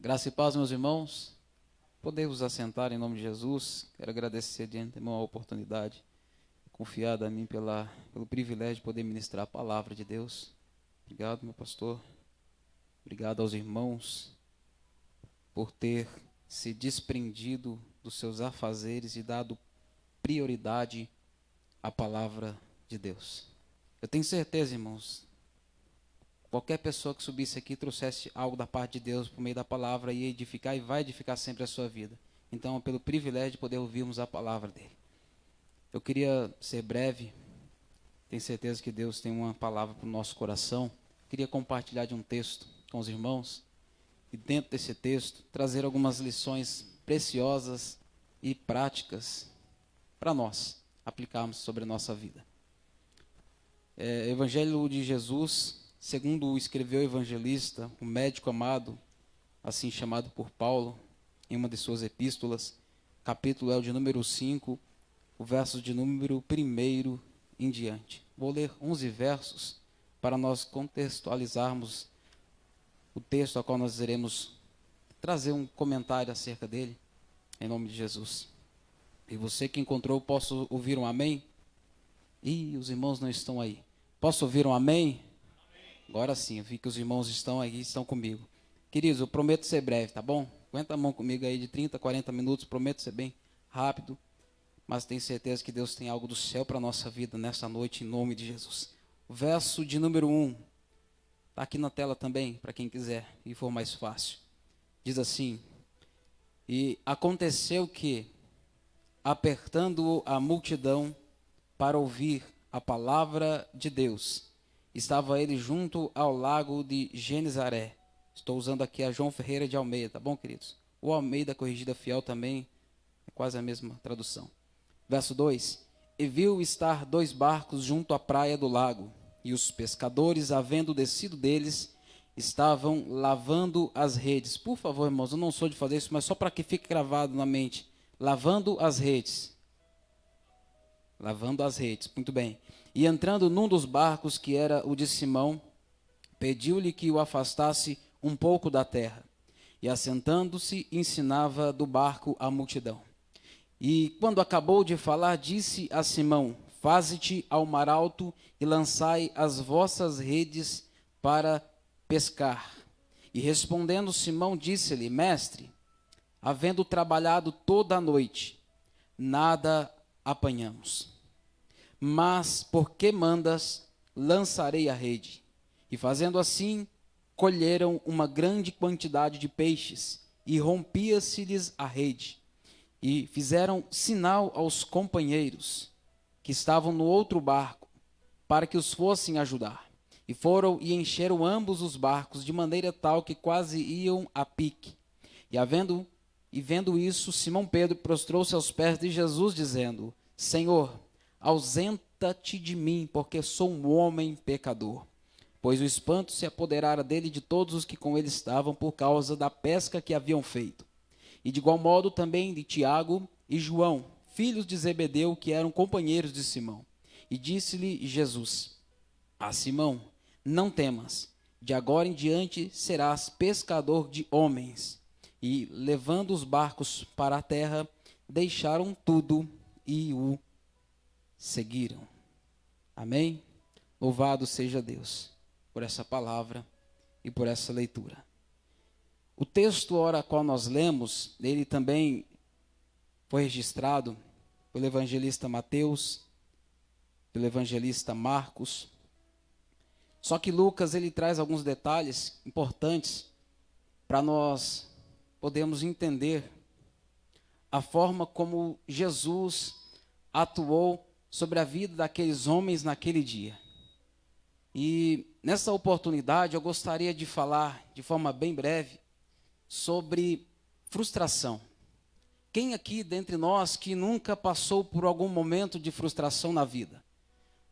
Graça e paz, meus irmãos. Poder vos assentar em nome de Jesus. Quero agradecer de antemão a oportunidade confiada a mim pelo privilégio de poder ministrar a palavra de Deus. Obrigado, meu pastor. Obrigado aos irmãos por ter se desprendido dos seus afazeres e dado prioridade à palavra de Deus. Eu tenho certeza, irmãos, qualquer pessoa que subisse aqui e trouxesse algo da parte de Deus por meio da palavra ia edificar e vai edificar sempre a sua vida. Então, pelo privilégio de poder ouvirmos a palavra dele. Eu queria ser breve, tenho certeza que Deus tem uma palavra para o nosso coração. Queria compartilhar de um texto com os irmãos e dentro desse texto trazer algumas lições preciosas e práticas para nós aplicarmos sobre a nossa vida. Evangelho de Jesus, segundo escreveu o evangelista, o médico amado, assim chamado por Paulo, em uma de suas epístolas, capítulo é o de número 5, o verso de número 1 em diante. Vou ler 11 versos para nós contextualizarmos o texto ao qual nós iremos trazer um comentário acerca dele, em nome de Jesus. E você que encontrou, posso ouvir um amém? Ih, os irmãos não estão aí. Posso ouvir um amém? Agora sim, eu vi que os irmãos estão aí, estão comigo. Queridos, eu prometo ser breve, tá bom? Aguenta a mão comigo aí de 30, 40 minutos, prometo ser bem rápido, mas tenho certeza que Deus tem algo do céu para a nossa vida nessa noite, em nome de Jesus. O verso de número 1, está aqui na tela também, para quem quiser, e for mais fácil. Diz assim: E aconteceu que, apertando a multidão para ouvir a palavra de Deus, estava ele junto ao lago de Genezaré. Estou usando aqui a João Ferreira de Almeida, tá bom, queridos? O Almeida Corrigida Fiel também é quase a mesma tradução. Verso 2: E viu estar 2 barcos junto à praia do lago, e os pescadores, havendo descido deles, estavam lavando as redes. Por favor, irmãos, eu não sou de fazer isso, mas só para que fique gravado na mente. Lavando as redes. Lavando as redes, muito bem. E entrando num dos barcos, que era o de Simão, pediu-lhe que o afastasse um pouco da terra. E assentando-se, ensinava do barco a multidão. E quando acabou de falar, disse a Simão: Faze-te ao mar alto e lançai as vossas redes para pescar. E respondendo Simão, disse-lhe: Mestre, havendo trabalhado toda a noite, nada apanhamos. Mas, porque mandas, lançarei a rede. E fazendo assim, colheram uma grande quantidade de peixes, e rompia-se-lhes a rede. E fizeram sinal aos companheiros, que estavam no outro barco, para que os fossem ajudar. E foram e encheram ambos os barcos, de maneira tal que quase iam a pique. E vendo isso, Simão Pedro prostrou-se aos pés de Jesus, dizendo: Senhor, ausenta-te de mim, porque sou um homem pecador. Pois o espanto se apoderara dele e de todos os que com ele estavam, por causa da pesca que haviam feito. E de igual modo também de Tiago e João, filhos de Zebedeu, que eram companheiros de Simão. E disse-lhe Jesus: Simão, não temas, de agora em diante serás pescador de homens. E, levando os barcos para a terra, deixaram tudo e o seguiram. Amém? Louvado seja Deus por essa palavra e por essa leitura. O texto, ora, qual nós lemos, ele também foi registrado pelo evangelista Mateus, pelo evangelista Marcos. Só que Lucas, ele traz alguns detalhes importantes para nós podermos entender a forma como Jesus atuou sobre a vida daqueles homens naquele dia. E nessa oportunidade eu gostaria de falar de forma bem breve sobre frustração. Quem aqui dentre nós que nunca passou por algum momento de frustração na vida?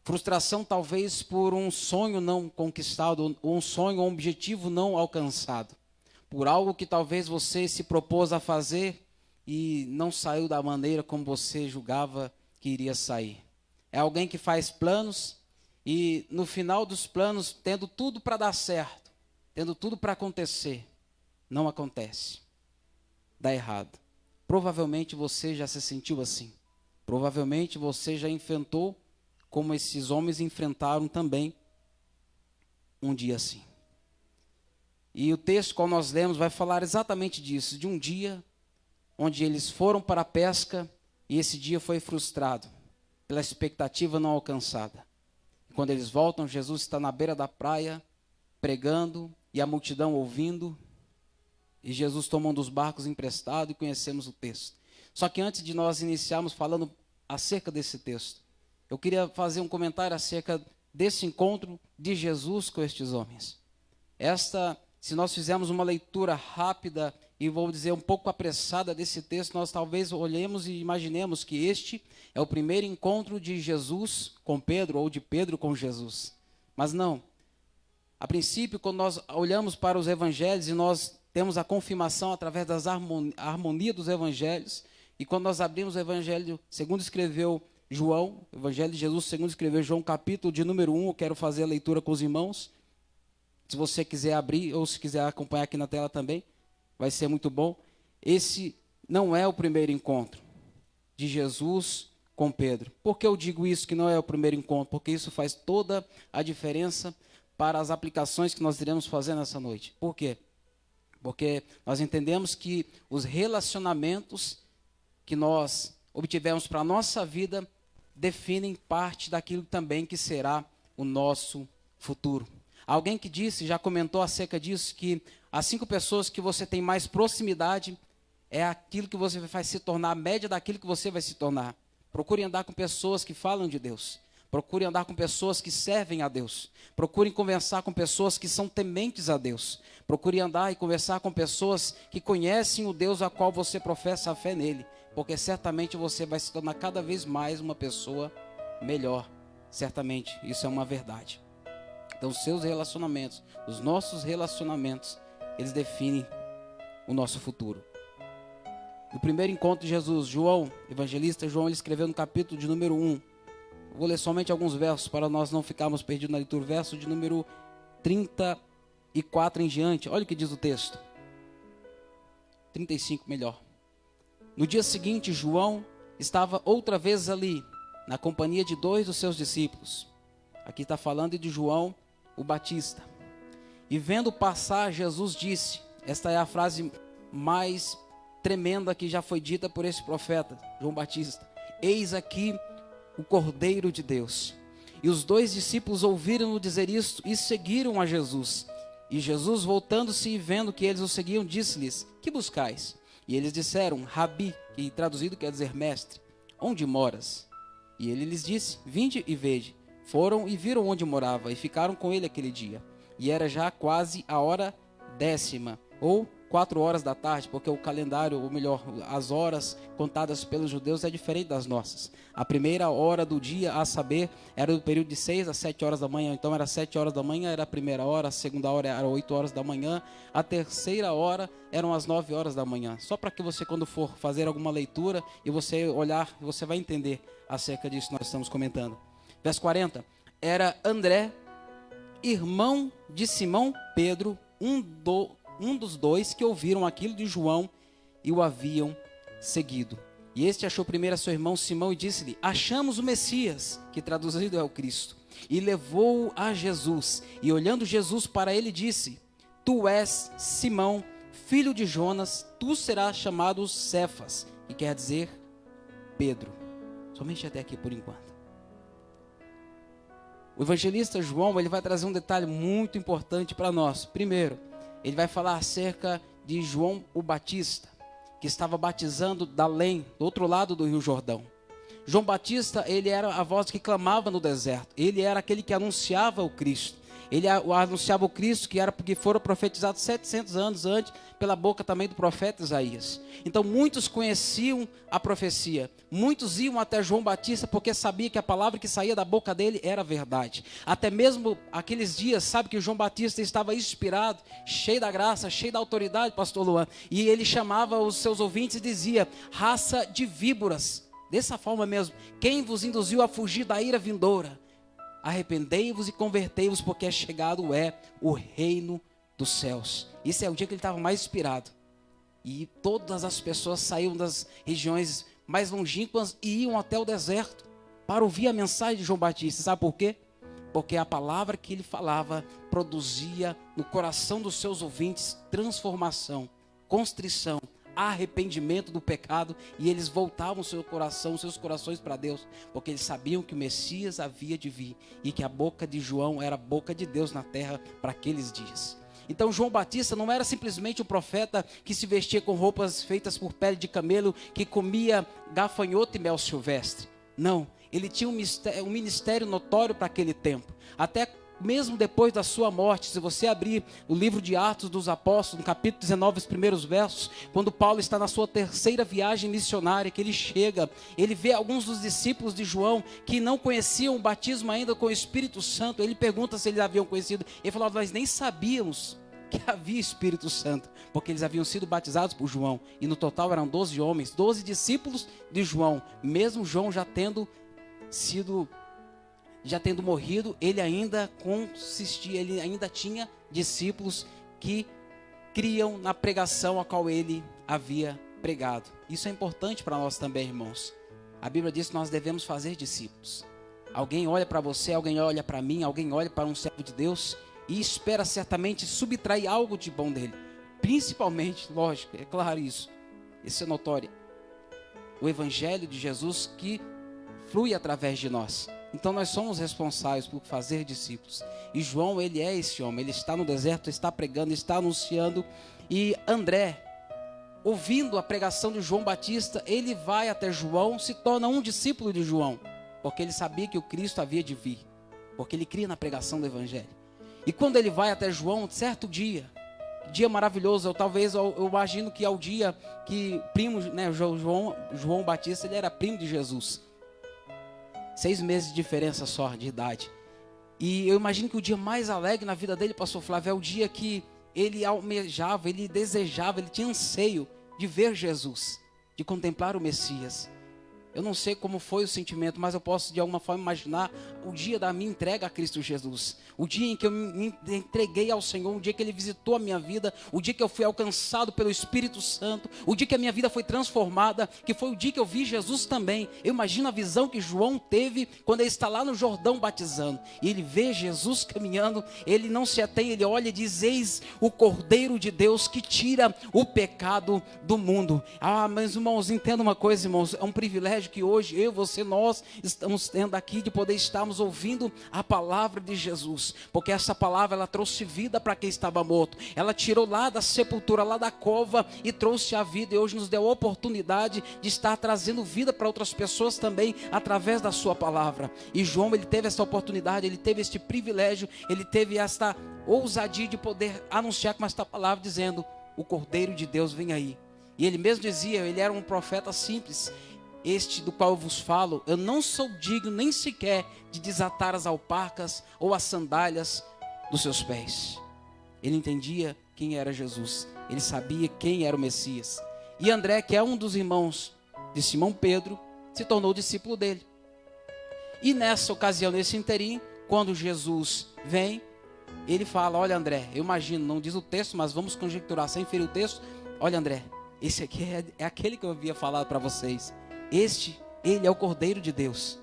Frustração talvez por um sonho não conquistado, ou um sonho ou um objetivo não alcançado. Por algo que talvez você se propôs a fazer e não saiu da maneira como você julgava que iria sair. É alguém que faz planos e no final dos planos, tendo tudo para dar certo, tendo tudo para acontecer, não acontece. Dá errado. Provavelmente você já se sentiu assim. Provavelmente você já enfrentou como esses homens enfrentaram também um dia assim. E o texto que nós lemos vai falar exatamente disso, de um dia onde eles foram para a pesca e esse dia foi frustrado pela expectativa não alcançada. Quando eles voltam, Jesus está na beira da praia pregando e a multidão ouvindo. E Jesus toma um dos barcos emprestado e conhecemos o texto. Só que antes de nós iniciarmos falando acerca desse texto, eu queria fazer um comentário acerca desse encontro de Jesus com estes homens. Se nós fizermos uma leitura rápida e vou dizer um pouco apressada desse texto, nós talvez olhemos e imaginemos que este é o primeiro encontro de Jesus com Pedro ou de Pedro com Jesus. Mas não. A princípio, quando nós olhamos para os evangelhos e nós temos a confirmação através das harmonia dos evangelhos, e quando nós abrimos o evangelho segundo escreveu João, o evangelho de Jesus segundo escreveu João, capítulo de número 1, eu quero fazer a leitura com os irmãos. Se você quiser abrir ou se quiser acompanhar aqui na tela também, vai ser muito bom. Esse não é o primeiro encontro de Jesus com Pedro. Por que eu digo isso, que não é o primeiro encontro? Porque isso faz toda a diferença para as aplicações que nós iremos fazer nessa noite. Por quê? Porque nós entendemos que os relacionamentos que nós obtivemos para a nossa vida definem parte daquilo também que será o nosso futuro. Alguém que disse, já comentou acerca disso, que as 5 pessoas que você tem mais proximidade é aquilo que você vai se tornar, a média daquilo que você vai se tornar. Procure andar com pessoas que falam de Deus. Procure andar com pessoas que servem a Deus. Procure conversar com pessoas que são tementes a Deus. Procure andar e conversar com pessoas que conhecem o Deus a qual você professa a fé nele. Porque certamente você vai se tornar cada vez mais uma pessoa melhor. Certamente, isso é uma verdade. Então, os seus relacionamentos, os nossos relacionamentos, eles definem o nosso futuro. No primeiro encontro de Jesus, João, evangelista João, ele escreveu no capítulo de número 1. Vou ler somente alguns versos para nós não ficarmos perdidos na leitura. Verso de número 34 em diante. Olha o que diz o texto. 35 melhor. No dia seguinte, João estava outra vez ali, na companhia de 2 dos seus discípulos. Aqui está falando de João o Batista. E vendo passar, Jesus disse, esta é a frase mais tremenda que já foi dita por esse profeta, João Batista. Eis aqui o Cordeiro de Deus. E os 2 discípulos ouviram-no dizer isto e seguiram a Jesus. E Jesus, voltando-se e vendo que eles o seguiam, disse-lhes, que buscais? E eles disseram, Rabi, que traduzido quer dizer mestre, onde moras? E ele lhes disse, vinde e vede. Foram e viram onde morava e ficaram com ele aquele dia. E era já quase a hora 10ª, ou 4 horas da tarde, porque o calendário, ou melhor, as horas contadas pelos judeus é diferente das nossas. A primeira hora do dia, a saber, era do período de 6 às 7 horas da manhã. Então era 7 horas da manhã, era a primeira hora, a segunda hora era 8 horas da manhã, a terceira hora eram as 9 horas da manhã. Só para que você, quando for fazer alguma leitura e você olhar, você vai entender acerca disso que nós estamos comentando. Verso 40, era André, irmão de Simão Pedro, um dos 2 que ouviram aquilo de João e o haviam seguido. E este achou primeiro a seu irmão Simão e disse-lhe, achamos o Messias, que traduzido é o Cristo. E levou-o a Jesus. E olhando Jesus para ele disse, tu és Simão, filho de Jonas, tu serás chamado Cefas, que quer dizer Pedro. Somente até aqui por enquanto. O evangelista João, ele vai trazer um detalhe muito importante para nós. Primeiro, ele vai falar acerca de João o Batista, que estava batizando da além, do outro lado do Rio Jordão. João Batista, ele era a voz que clamava no deserto. Ele era aquele que anunciava o Cristo. Ele anunciava o Cristo que fora profetizado 700 anos antes, pela boca também do profeta Isaías. Então muitos conheciam a profecia. Muitos iam até João Batista porque sabia que a palavra que saía da boca dele era verdade. Até mesmo aqueles dias, sabe que João Batista estava inspirado, cheio da graça, cheio da autoridade, pastor Luan. E ele chamava os seus ouvintes e dizia, raça de víboras. Dessa forma mesmo, quem vos induziu a fugir da ira vindoura? Arrependei-vos e convertei-vos, porque chegado é o reino dos céus. Esse é o dia que ele estava mais inspirado. E todas as pessoas saíam das regiões mais longínquas e iam até o deserto para ouvir a mensagem de João Batista. Sabe por quê? Porque a palavra que ele falava produzia no coração dos seus ouvintes transformação, constrição, arrependimento do pecado, e eles voltavam seus corações para Deus, porque eles sabiam que o Messias havia de vir e que a boca de João era a boca de Deus na terra para aqueles dias. Então João Batista não era simplesmente um profeta que se vestia com roupas feitas por pele de camelo, que comia gafanhoto e mel silvestre. Não, ele tinha um ministério notório para aquele tempo. Até mesmo depois da sua morte, se você abrir o livro de Atos dos Apóstolos, no capítulo 19, os primeiros versos, quando Paulo está na sua terceira viagem missionária, que ele chega, ele vê alguns dos discípulos de João que não conheciam o batismo ainda com o Espírito Santo. Ele pergunta se eles haviam conhecido. Ele falou: nós nem sabíamos que havia Espírito Santo, porque eles haviam sido batizados por João, e no total eram 12 homens, 12 discípulos de João. Mesmo João já tendo morrido, ele ainda tinha discípulos que criam na pregação a qual ele havia pregado. Isso é importante para nós também, irmãos. A Bíblia diz que nós devemos fazer discípulos. Alguém olha para você, alguém olha para mim, alguém olha para um servo de Deus e espera certamente subtrair algo de bom dele. Principalmente, lógico, é claro isso é notório, o Evangelho de Jesus que flui através de nós. Então nós somos responsáveis por fazer discípulos. E João, ele é esse homem. Ele está no deserto, está pregando, está anunciando. E André, ouvindo a pregação de João Batista, ele vai até João, se torna um discípulo de João, porque ele sabia que o Cristo havia de vir, porque ele cria na pregação do Evangelho. E quando ele vai até João, certo dia maravilhoso, eu imagino que é o dia que João Batista, ele era primo de Jesus. 6 meses de diferença só de idade. E eu imagino que o dia mais alegre na vida dele, pastor Flávio, é o dia que ele almejava, ele desejava, ele tinha anseio de ver Jesus, de contemplar o Messias. Eu não sei como foi o sentimento, mas eu posso de alguma forma imaginar o dia da minha entrega a Cristo Jesus. O dia em que eu me entreguei ao Senhor, o dia que Ele visitou a minha vida, o dia que eu fui alcançado pelo Espírito Santo, o dia que a minha vida foi transformada, que foi o dia que eu vi Jesus também. Eu imagino a visão que João teve quando ele está lá no Jordão batizando. E ele vê Jesus caminhando, ele não se atém, ele olha e diz: eis o Cordeiro de Deus que tira o pecado do mundo. Ah, mas irmãos, entenda uma coisa, irmãos, é um privilégio que hoje eu, você, nós estamos tendo aqui de poder estarmos ouvindo a palavra de Jesus, porque essa palavra ela trouxe vida para quem estava morto, ela tirou lá da sepultura, lá da cova e trouxe a vida, e hoje nos deu a oportunidade de estar trazendo vida para outras pessoas também através da sua palavra. E João, ele teve essa oportunidade, ele teve este privilégio, ele teve esta ousadia de poder anunciar com esta palavra, dizendo: o Cordeiro de Deus vem aí. E ele mesmo dizia, ele era um profeta simples: este do qual eu vos falo, eu não sou digno nem sequer de desatar as alparcas ou as sandálias dos seus pés. Ele entendia quem era Jesus, ele sabia quem era o Messias. E André, que é um dos irmãos de Simão Pedro, se tornou discípulo dele. E nessa ocasião, nesse interim, quando Jesus vem, ele fala: olha André, eu imagino, não diz o texto, mas vamos conjecturar sem ferir o texto. Olha André, esse aqui é aquele que eu havia falado para vocês. Ele é o Cordeiro de Deus.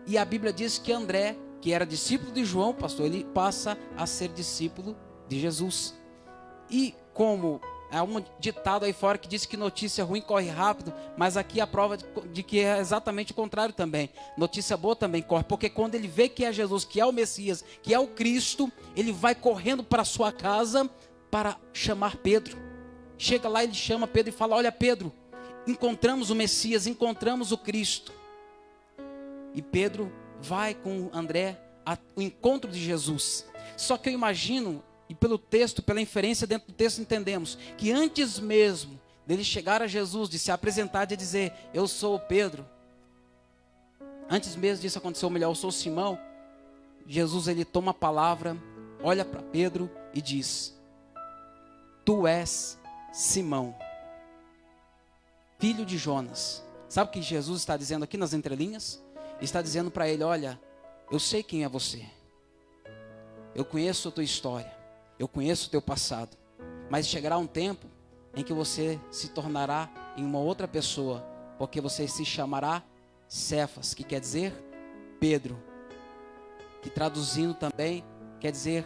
E a Bíblia diz que André, que era discípulo de João, pastor, ele passa a ser discípulo de Jesus. E como há um ditado aí fora que diz que notícia ruim corre rápido, mas aqui a prova de que é exatamente o contrário também. Notícia boa também corre, porque quando ele vê que é Jesus, que é o Messias, que é o Cristo, ele vai correndo para a sua casa para chamar Pedro. Chega lá, ele chama Pedro e fala: olha Pedro, encontramos o Messias, encontramos o Cristo. E Pedro vai com André ao encontro de Jesus. Só que eu imagino, e pelo texto, pela inferência dentro do texto, entendemos que antes mesmo dele chegar a Jesus, de se apresentar, de dizer: eu sou o Pedro, antes mesmo disso acontecer, ou melhor, eu sou Simão, Jesus, ele toma a palavra, olha para Pedro e diz: tu és Simão, filho de Jonas. Sabe o que Jesus está dizendo aqui nas entrelinhas? Está dizendo para ele: olha, eu sei quem é você, eu conheço a tua história, eu conheço o teu passado, mas chegará um tempo em que você se tornará em uma outra pessoa, porque você se chamará Cefas, que quer dizer Pedro, que traduzindo também quer dizer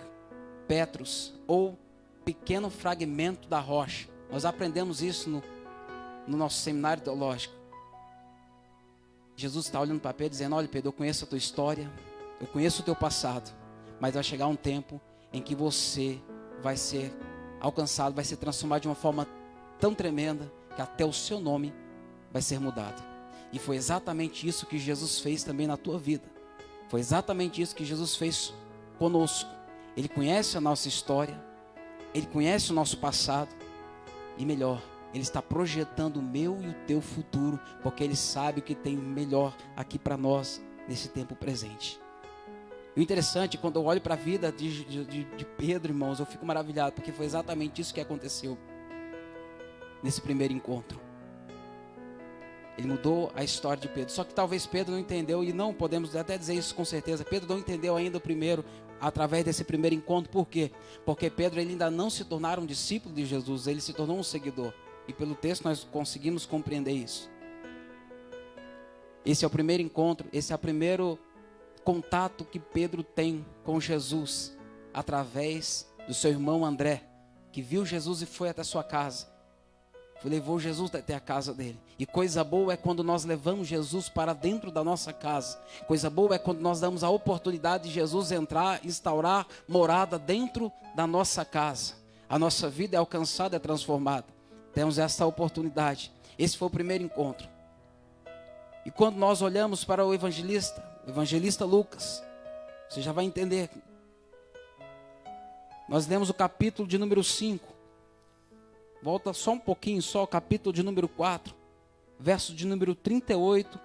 Petros, ou pequeno fragmento da rocha. Nós aprendemos isso no nosso seminário teológico. Jesus está olhando para Pedro dizendo: olha, Pedro, eu conheço a tua história, eu conheço o teu passado, mas vai chegar um tempo em que você vai ser alcançado, vai ser transformado de uma forma tão tremenda que até o seu nome vai ser mudado. E foi exatamente isso que Jesus fez também na tua vida. Foi exatamente isso que Jesus fez conosco. Ele conhece a nossa história, Ele conhece o nosso passado, e melhor, Ele está projetando o meu e o teu futuro, porque Ele sabe o que tem melhor aqui para nós nesse tempo presente. E o interessante, quando eu olho para a vida de Pedro, irmãos, eu fico maravilhado, porque foi exatamente isso que aconteceu nesse primeiro encontro. Ele mudou a história de Pedro. Só que talvez Pedro não entendeu, e não podemos até dizer isso com certeza. Pedro não entendeu ainda o primeiro, através desse primeiro encontro. Por quê? Porque Pedro ele ainda não se tornara um discípulo de Jesus, ele se tornou um seguidor. E pelo texto nós conseguimos compreender isso. Esse é o primeiro encontro, esse é o primeiro contato que Pedro tem com Jesus, através do seu irmão André, que viu Jesus e foi até sua casa. Levou Jesus até a casa dele. E coisa boa é quando nós levamos Jesus para dentro da nossa casa. Coisa boa é quando nós damos a oportunidade de Jesus entrar, instaurar morada dentro da nossa casa. A nossa vida é alcançada, é transformada. Temos essa oportunidade. Esse foi o primeiro encontro. E quando nós olhamos para o evangelista Lucas, você já vai entender. Nós lemos o capítulo de número 5. Volta só um pouquinho, só o capítulo de número 4, verso de número 38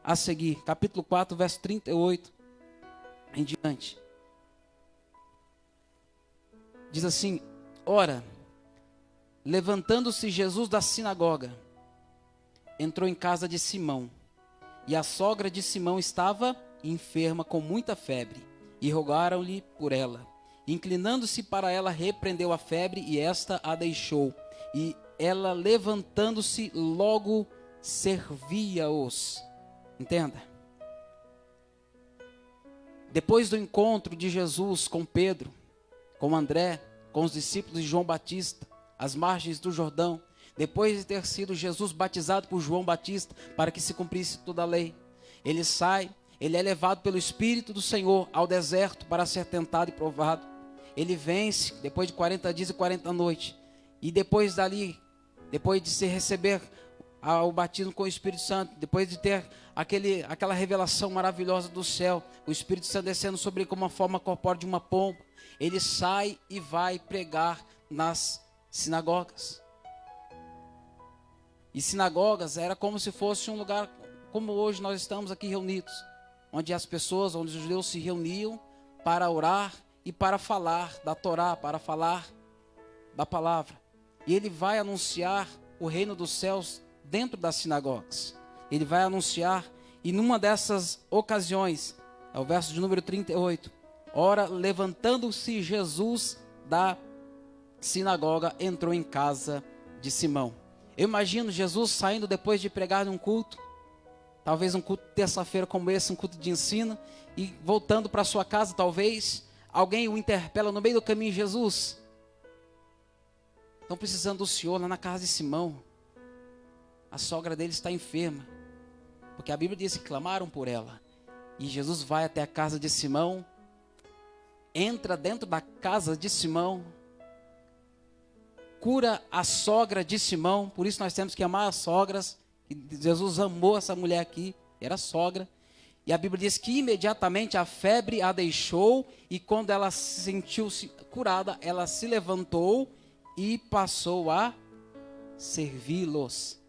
a seguir. Capítulo 4, verso 38 em diante. Diz assim: ora, levantando-se Jesus da sinagoga, entrou em casa de Simão, e a sogra de Simão estava enferma com muita febre, e rogaram-lhe por ela. Inclinando-se para ela, repreendeu a febre, e esta a deixou. E ela, levantando-se, logo servia-os. Entenda? Depois do encontro de Jesus com Pedro, com André, com os discípulos de João Batista, às margens do Jordão, depois de ter sido Jesus batizado por João Batista, para que se cumprisse toda a lei, ele sai, ele é levado pelo Espírito do Senhor ao deserto para ser tentado e provado. Ele vence depois de 40 dias e 40 noites. E depois dali, depois de se receber o batismo com o Espírito Santo, depois de ter aquela revelação maravilhosa do céu, o Espírito Santo descendo sobre ele como uma forma corpórea de uma pomba, ele sai e vai pregar nas sinagogas. E sinagogas era como se fosse um lugar como hoje nós estamos aqui reunidos, onde as pessoas, onde os judeus se reuniam para orar e para falar da Torá, para falar da palavra. E ele vai anunciar o reino dos céus dentro das sinagogas. Ele vai anunciar, e numa dessas ocasiões, é o verso de número 38. Ora, levantando-se Jesus da sinagoga, entrou em casa de Simão. Eu imagino Jesus saindo depois de pregar num culto, talvez um culto de terça-feira como esse, um culto de ensino, e voltando para sua casa, talvez alguém o interpela no meio do caminho: Jesus, estão precisando do Senhor lá na casa de Simão. A sogra dele está enferma. Porque a Bíblia diz que clamaram por ela. E Jesus vai até a casa de Simão, entra dentro da casa de Simão, cura a sogra de Simão. Por isso nós temos que amar as sogras. Jesus amou essa mulher aqui, era sogra. E a Bíblia diz que imediatamente a febre a deixou, e quando ela sentiu-se curada, ela se levantou e passou a servi-los.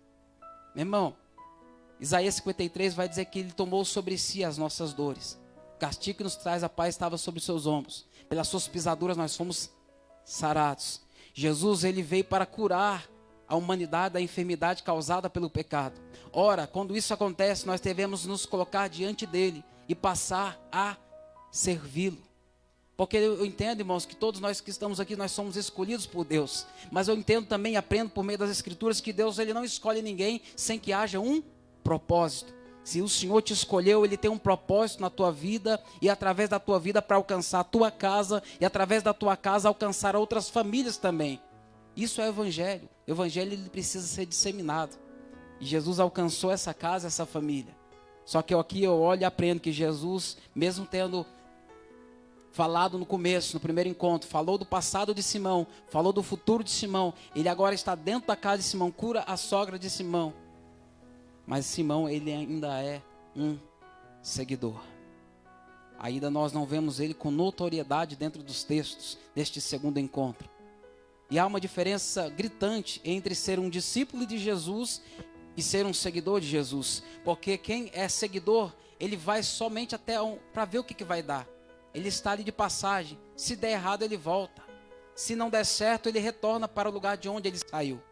Meu irmão, Isaías 53 vai dizer que ele tomou sobre si as nossas dores. O castigo que nos traz a paz estava sobre os seus ombros. Pelas suas pisaduras nós fomos sarados. Jesus, ele veio para curar a humanidade da enfermidade causada pelo pecado. Ora, quando isso acontece, nós devemos nos colocar diante dele e passar a servi-lo. Porque eu entendo, irmãos, que todos nós que estamos aqui, nós somos escolhidos por Deus. Mas eu entendo também e aprendo por meio das Escrituras que Deus, ele não escolhe ninguém sem que haja um propósito. Se o Senhor te escolheu, Ele tem um propósito na tua vida e através da tua vida para alcançar a tua casa e através da tua casa alcançar outras famílias também. Isso é o Evangelho. O Evangelho ele precisa ser disseminado. E Jesus alcançou essa casa, essa família. Só que aqui eu olho e aprendo que Jesus, mesmo tendo falado no começo, no primeiro encontro, falou do passado de Simão, falou do futuro de Simão, ele agora está dentro da casa de Simão, cura a sogra de Simão. Mas Simão, ele ainda é um seguidor. Ainda nós não vemos ele com notoriedade dentro dos textos deste segundo encontro. E há uma diferença gritante entre ser um discípulo de Jesus e ser um seguidor de Jesus. Porque quem é seguidor, ele vai somente até para ver o que vai dar. Ele está ali de passagem. Se der errado, ele volta. Se não der certo, ele retorna para o lugar de onde ele saiu.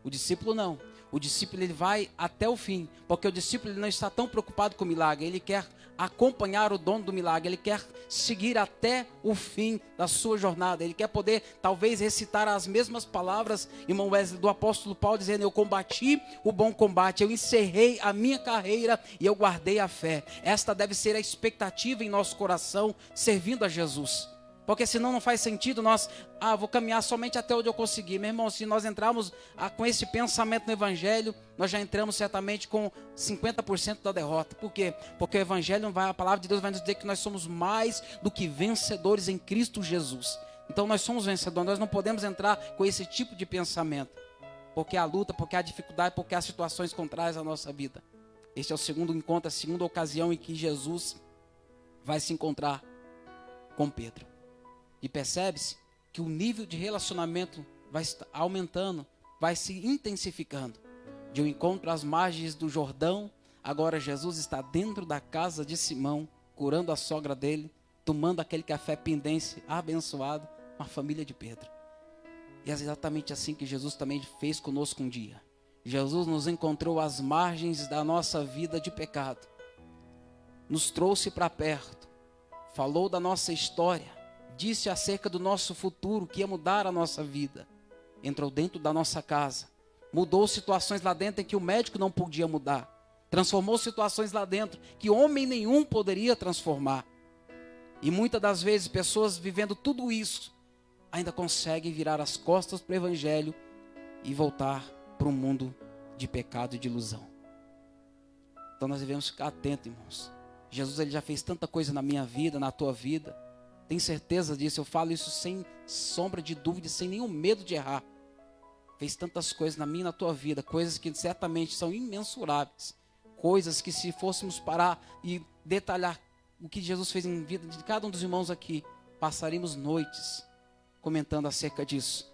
O discípulo não. O discípulo ele vai até o fim, porque o discípulo ele não está tão preocupado com o milagre, ele quer acompanhar o dono do milagre, ele quer seguir até o fim da sua jornada, ele quer poder talvez recitar as mesmas palavras, irmão Wesley, do apóstolo Paulo, dizendo: eu combati o bom combate, eu encerrei a minha carreira e eu guardei a fé. Esta deve ser a expectativa em nosso coração, servindo a Jesus. Porque senão não faz sentido nós, vou caminhar somente até onde eu conseguir. Meu irmão, se nós entrarmos com esse pensamento no Evangelho, nós já entramos certamente com 50% da derrota. Por quê? Porque o Evangelho a palavra de Deus vai nos dizer que nós somos mais do que vencedores em Cristo Jesus. Então nós somos vencedores, nós não podemos entrar com esse tipo de pensamento. Porque há luta, porque há dificuldade, porque há situações contrárias à nossa vida. Este é o segundo encontro, a segunda ocasião em que Jesus vai se encontrar com Pedro. E percebe-se que o nível de relacionamento vai aumentando, vai se intensificando. De um encontro às margens do Jordão, agora Jesus está dentro da casa de Simão, curando a sogra dele, tomando aquele café pendência abençoado com a família de Pedro. E é exatamente assim que Jesus também fez conosco um dia. Jesus nos encontrou às margens da nossa vida de pecado, nos trouxe para perto, falou da nossa história, disse acerca do nosso futuro, que ia mudar a nossa vida. Entrou dentro da nossa casa. Mudou situações lá dentro em que o médico não podia mudar. Transformou situações lá dentro que homem nenhum poderia transformar. E muitas das vezes pessoas vivendo tudo isso ainda conseguem virar as costas para o Evangelho e voltar para um mundo de pecado e de ilusão. Então nós devemos ficar atentos, irmãos. Jesus ele já fez tanta coisa na minha vida, na tua vida. Tenho certeza disso, eu falo isso sem sombra de dúvida, sem nenhum medo de errar. Fez tantas coisas na minha e na tua vida, coisas que certamente são imensuráveis. Coisas que se fôssemos parar e detalhar o que Jesus fez em vida de cada um dos irmãos aqui, passaríamos noites comentando acerca disso.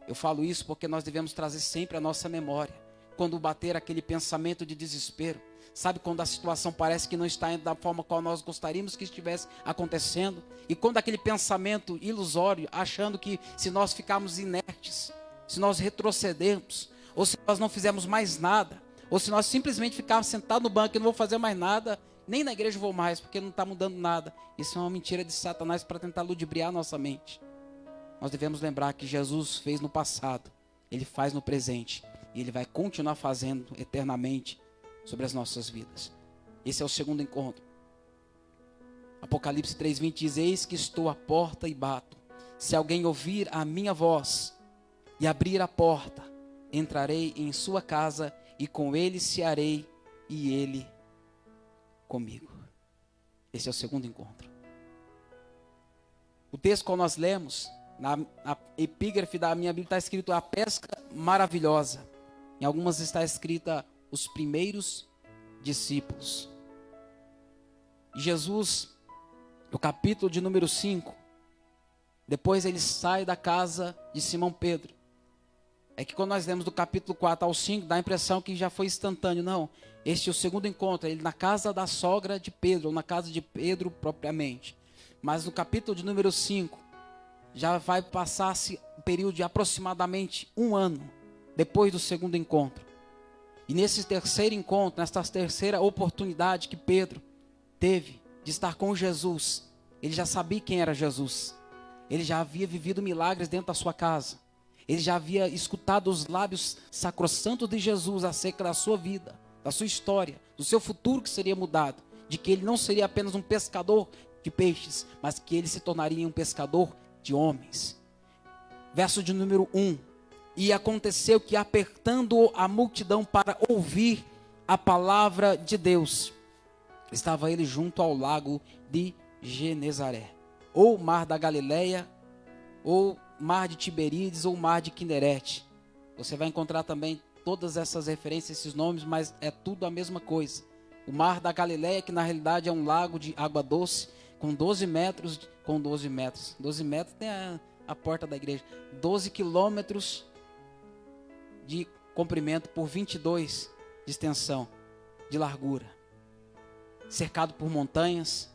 Eu falo isso porque nós devemos trazer sempre a nossa memória. Quando bater aquele pensamento de desespero, sabe quando a situação parece que não está indo da forma qual nós gostaríamos que estivesse acontecendo? E quando aquele pensamento ilusório, achando que se nós ficarmos inertes, se nós retrocedermos, ou se nós não fizermos mais nada, ou se nós simplesmente ficarmos sentados no banco e não vou fazer mais nada, nem na igreja vou mais, porque não está mudando nada. Isso é uma mentira de Satanás para tentar ludibriar nossa mente. Nós devemos lembrar que Jesus fez no passado, Ele faz no presente, e Ele vai continuar fazendo eternamente sobre as nossas vidas. Esse é o segundo encontro. Apocalipse 3:20 diz: eis que estou à porta e bato. Se alguém ouvir a minha voz e abrir a porta, entrarei em sua casa e com ele cearei e ele comigo. Esse é o segundo encontro. O texto que nós lemos, na epígrafe da minha Bíblia está escrito a pesca maravilhosa. Em algumas está escrita os primeiros discípulos. E Jesus, no capítulo de número 5, depois ele sai da casa de Simão Pedro. É que quando nós lemos do capítulo 4 ao 5, dá a impressão que já foi instantâneo. Não, este é o segundo encontro, ele na casa da sogra de Pedro, ou na casa de Pedro propriamente. Mas no capítulo de número 5, já vai passar-se um período de aproximadamente 1 ano, depois do segundo encontro. E nesse terceiro encontro, nessa terceira oportunidade que Pedro teve de estar com Jesus, Ele já sabia quem era Jesus. Ele já havia vivido milagres dentro da sua casa. Ele já havia escutado os lábios sacrossantos de Jesus acerca da sua vida, da sua história, do seu futuro que seria mudado. De que ele não seria apenas um pescador de peixes, mas que ele se tornaria um pescador de homens. Verso de número 1. E aconteceu que, apertando a multidão para ouvir a palavra de Deus, estava ele junto ao lago de Genezaré, ou mar da Galileia, ou mar de Tiberíades, ou mar de Quinerete. Você vai encontrar também todas essas referências, esses nomes, mas é tudo a mesma coisa. O mar da Galileia, que na realidade é um lago de água doce, com 12 metros, 12 metros tem a porta da igreja, 12 quilômetros de comprimento por 22 de extensão, de largura, cercado por montanhas.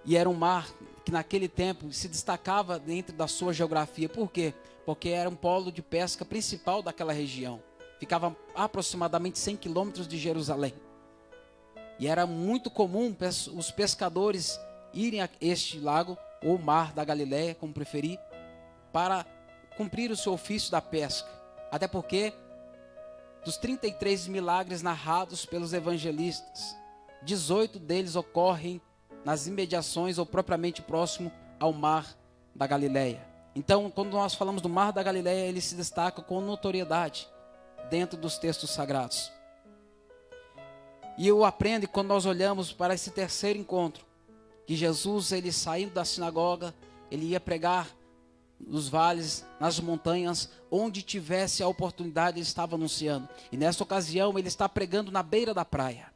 E era um mar que naquele tempo se destacava dentro da sua geografia. Por quê? Porque era um polo de pesca principal daquela região. Ficava aproximadamente 100 quilômetros de Jerusalém. E era muito comum os pescadores irem a este lago, ou mar da Galileia, como preferir, para cumprir o seu ofício da pesca. Até porque, dos 33 milagres narrados pelos evangelistas, 18 deles ocorrem nas imediações ou propriamente próximo ao mar da Galileia. Então, quando nós falamos do mar da Galileia, ele se destaca com notoriedade dentro dos textos sagrados. E eu aprendo quando nós olhamos para esse terceiro encontro, que Jesus, ele saindo da sinagoga, ele ia pregar nos vales, nas montanhas, onde tivesse a oportunidade, ele estava anunciando. E nessa ocasião, ele está pregando na beira da praia.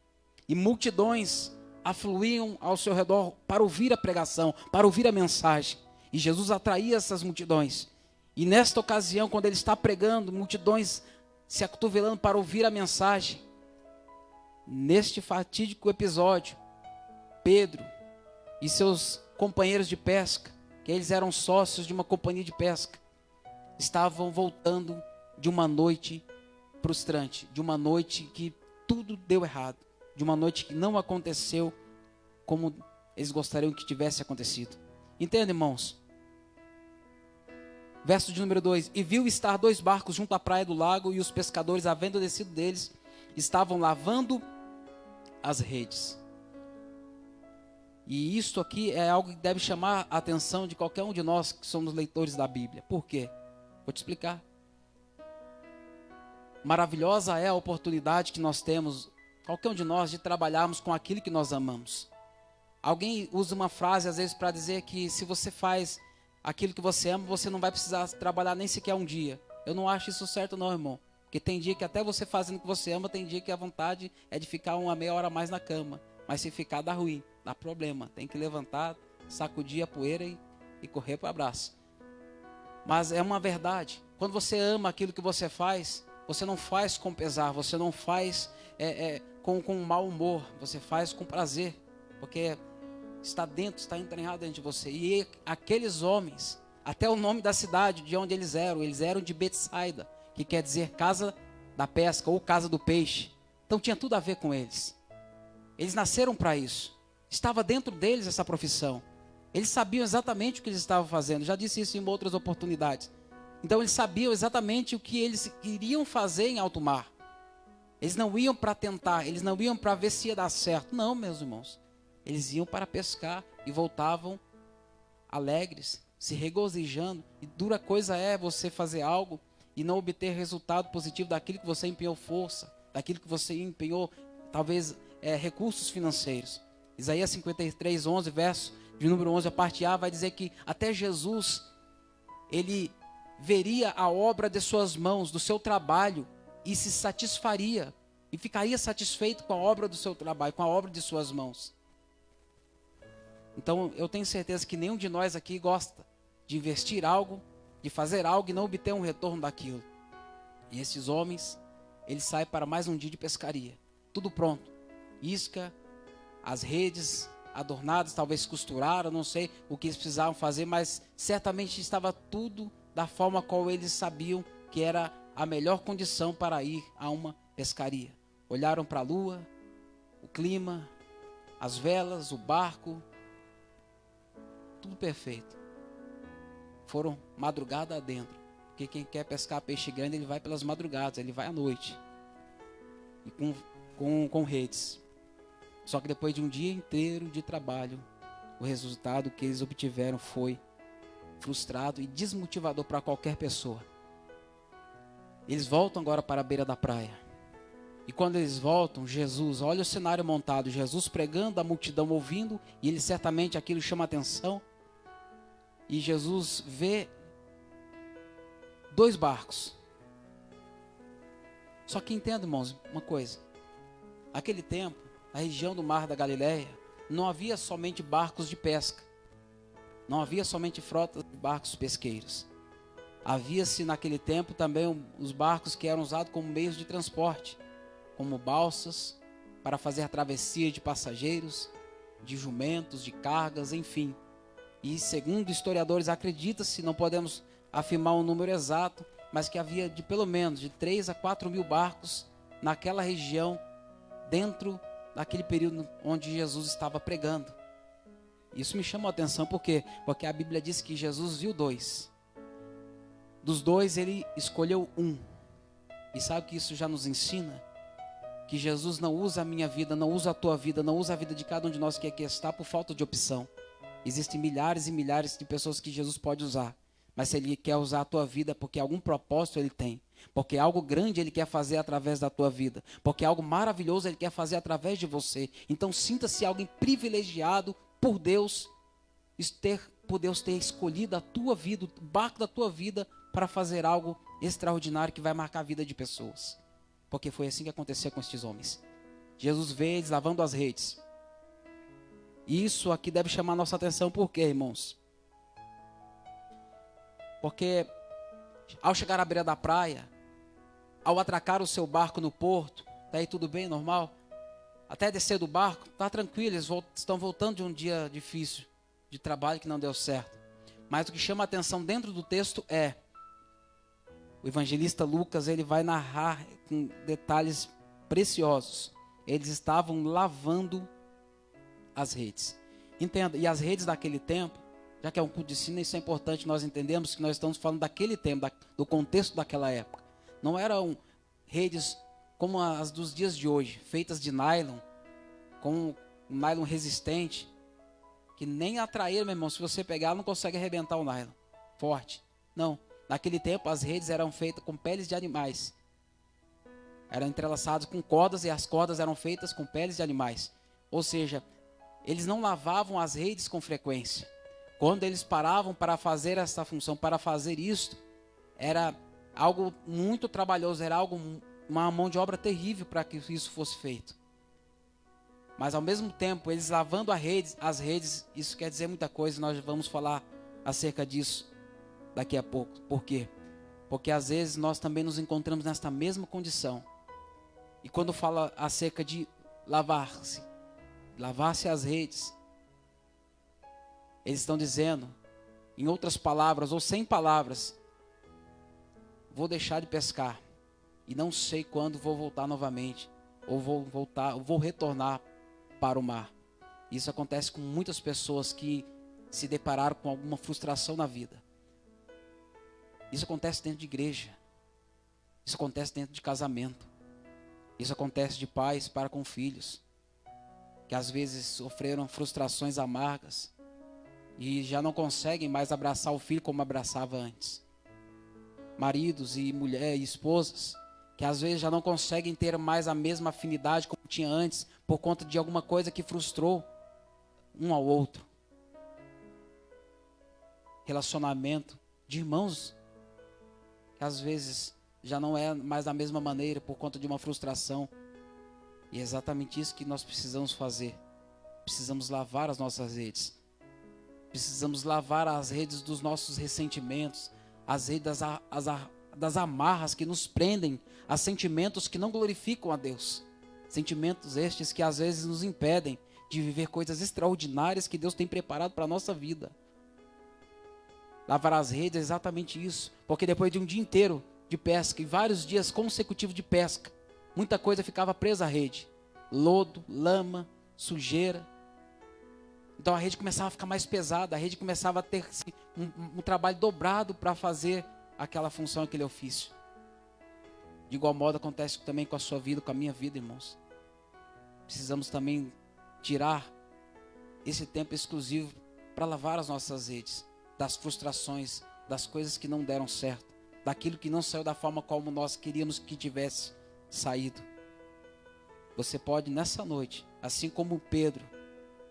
E multidões afluíam ao seu redor para ouvir a pregação, para ouvir a mensagem. E Jesus atraía essas multidões. E nesta ocasião, quando ele está pregando, multidões se acotovelando para ouvir a mensagem. Neste fatídico episódio, Pedro e seus companheiros de pesca, que eles eram sócios de uma companhia de pesca, estavam voltando de uma noite frustrante, de uma noite que tudo deu errado, de uma noite que não aconteceu como eles gostariam que tivesse acontecido. Entende, irmãos? Verso de número 2. E viu estar 2 barcos junto à praia do lago, e os pescadores, havendo descido deles, estavam lavando as redes. E isto aqui é algo que deve chamar a atenção de qualquer um de nós que somos leitores da Bíblia. Por quê? Vou te explicar. Maravilhosa é a oportunidade que nós temos, qualquer um de nós, de trabalharmos com aquilo que nós amamos. Alguém usa uma frase às vezes para dizer que se você faz aquilo que você ama, você não vai precisar trabalhar nem sequer um dia. Eu não acho isso certo não, irmão. Porque tem dia que até você fazendo o que você ama, tem dia que a vontade é de ficar uma meia hora a mais na cama. Mas se ficar dá ruim, dá problema. Tem que levantar, sacudir a poeira e correr para o abraço. Mas é uma verdade. Quando você ama aquilo que você faz, você não faz com pesar, você não faz com mau humor, você faz com prazer. Porque está dentro, está entranhado dentro de você. E aqueles homens, até o nome da cidade de onde eles eram de Betsaida, que quer dizer casa da pesca ou casa do peixe. Então tinha tudo a ver com eles. Eles nasceram para isso. Estava dentro deles essa profissão. Eles sabiam exatamente o que eles estavam fazendo. Já disse isso em outras oportunidades. Então eles sabiam exatamente o que eles iriam fazer em alto mar. Eles não iam para tentar, eles não iam para ver se ia dar certo. Não, meus irmãos. Eles iam para pescar e voltavam alegres, se regozijando. E dura coisa é você fazer algo e não obter resultado positivo daquilo que você empenhou força, daquilo que você empenhou, talvez, recursos financeiros. Isaías 53, 11, verso de número 11, a parte A, vai dizer que até Jesus, ele veria a obra de suas mãos, do seu trabalho, e se satisfaria, e ficaria satisfeito com a obra do seu trabalho, com a obra de suas mãos. Então, eu tenho certeza que nenhum de nós aqui gosta de investir algo, de fazer algo e não obter um retorno daquilo. E esses homens, eles saem para mais um dia de pescaria. Tudo pronto. Isca, as redes adornadas, talvez costuraram, não sei o que eles precisavam fazer, mas certamente estava tudo da forma qual eles sabiam que era a melhor condição para ir a uma pescaria. Olharam para a lua, o clima, as velas, o barco, tudo perfeito. Foram madrugada adentro. Porque quem quer pescar peixe grande, ele vai pelas madrugadas, ele vai à noite. E com redes. Só que depois de um dia inteiro de trabalho, o resultado que eles obtiveram foi frustrado e desmotivador para qualquer pessoa. Eles voltam agora para a beira da praia. E quando eles voltam, Jesus, olha o cenário montado, Jesus pregando, a multidão ouvindo, e ele certamente aquilo chama atenção. E Jesus vê 2 barcos. Só que entenda, irmãos, uma coisa. Naquele tempo, na região do Mar da Galileia, não havia somente barcos de pesca. Não havia somente frotas de barcos pesqueiros. Havia-se naquele tempo também os barcos que eram usados como meios de transporte, como balsas, para fazer a travessia de passageiros, de jumentos, de cargas, enfim. E segundo historiadores, acredita-se, não podemos afirmar um número exato, mas que havia de pelo menos de 3 a 4 mil barcos naquela região, dentro daquele período onde Jesus estava pregando. Isso me chamou a atenção, por quê? Porque a Bíblia diz que Jesus viu 2. Dos 2, ele escolheu 1. E sabe o que isso já nos ensina? Que Jesus não usa a minha vida, não usa a tua vida, não usa a vida de cada um de nós que aqui está por falta de opção. Existem milhares e milhares de pessoas que Jesus pode usar. Mas se ele quer usar a tua vida, porque algum propósito ele tem. Porque algo grande ele quer fazer através da tua vida. Porque algo maravilhoso ele quer fazer através de você. Então sinta-se alguém privilegiado por Deus ter escolhido a tua vida, o barco da tua vida, para fazer algo extraordinário que vai marcar a vida de pessoas. Porque foi assim que aconteceu com estes homens. Jesus vê eles lavando as redes. Isso aqui deve chamar a nossa atenção, por quê, irmãos? Porque ao chegar à beira da praia, ao atracar o seu barco no porto, tá aí tudo bem, normal? Até descer do barco, tá tranquilo, eles estão voltando de um dia difícil, de trabalho que não deu certo. Mas o que chama a atenção dentro do texto é, o evangelista Lucas, ele vai narrar com detalhes preciosos. Eles estavam lavando as redes. Entenda, e as redes daquele tempo, já que é um culto de ensino, isso é importante nós entendermos que nós estamos falando daquele tempo, do contexto daquela época. Não eram redes como as dos dias de hoje, feitas de nylon, com um nylon resistente, que nem atrair, meu irmão, se você pegar, não consegue arrebentar o nylon, forte. Não, naquele tempo as redes eram feitas com peles de animais. Eram entrelaçadas com cordas e as cordas eram feitas com peles de animais. Ou seja, eles não lavavam as redes com frequência. Quando eles paravam para fazer essa função, para fazer isto, era algo muito trabalhoso, era uma mão de obra terrível para que isso fosse feito. Mas ao mesmo tempo, eles lavando as redes, isso quer dizer muita coisa, nós vamos falar acerca disso daqui a pouco. Por quê? Porque às vezes nós também nos encontramos nesta mesma condição. E quando fala acerca de lavar-se as redes, eles estão dizendo, em outras palavras ou sem palavras, vou deixar de pescar e não sei quando vou voltar novamente, ou vou retornar para o mar. Isso acontece com muitas pessoas que se depararam com alguma frustração na vida. Isso acontece dentro de igreja. Isso acontece dentro de casamento. Isso acontece de pais para com filhos, que às vezes sofreram frustrações amargas e já não conseguem mais abraçar o filho como abraçava antes. Maridos e mulheres e esposas que às vezes já não conseguem ter mais a mesma afinidade como tinha antes, por conta de alguma coisa que frustrou um ao outro. Relacionamento de irmãos que às vezes já não é mais da mesma maneira por conta de uma frustração. E é exatamente isso que nós precisamos fazer. Precisamos lavar as nossas redes. Precisamos lavar as redes dos nossos ressentimentos, as redes das amarras que nos prendem a sentimentos que não glorificam a Deus. Sentimentos estes que às vezes nos impedem de viver coisas extraordinárias que Deus tem preparado para a nossa vida. Lavar as redes é exatamente isso. Porque depois de um dia inteiro de pesca e vários dias consecutivos de pesca, muita coisa ficava presa à rede. Lodo, lama, sujeira. Então a rede começava a ficar mais pesada, a rede começava a ter um trabalho dobrado para fazer aquela função, aquele ofício. De igual modo acontece também com a sua vida, com a minha vida, irmãos. Precisamos também tirar esse tempo exclusivo para lavar as nossas redes, das frustrações, das coisas que não deram certo, daquilo que não saiu da forma como nós queríamos que tivesse saído. Você pode nessa noite, assim como Pedro,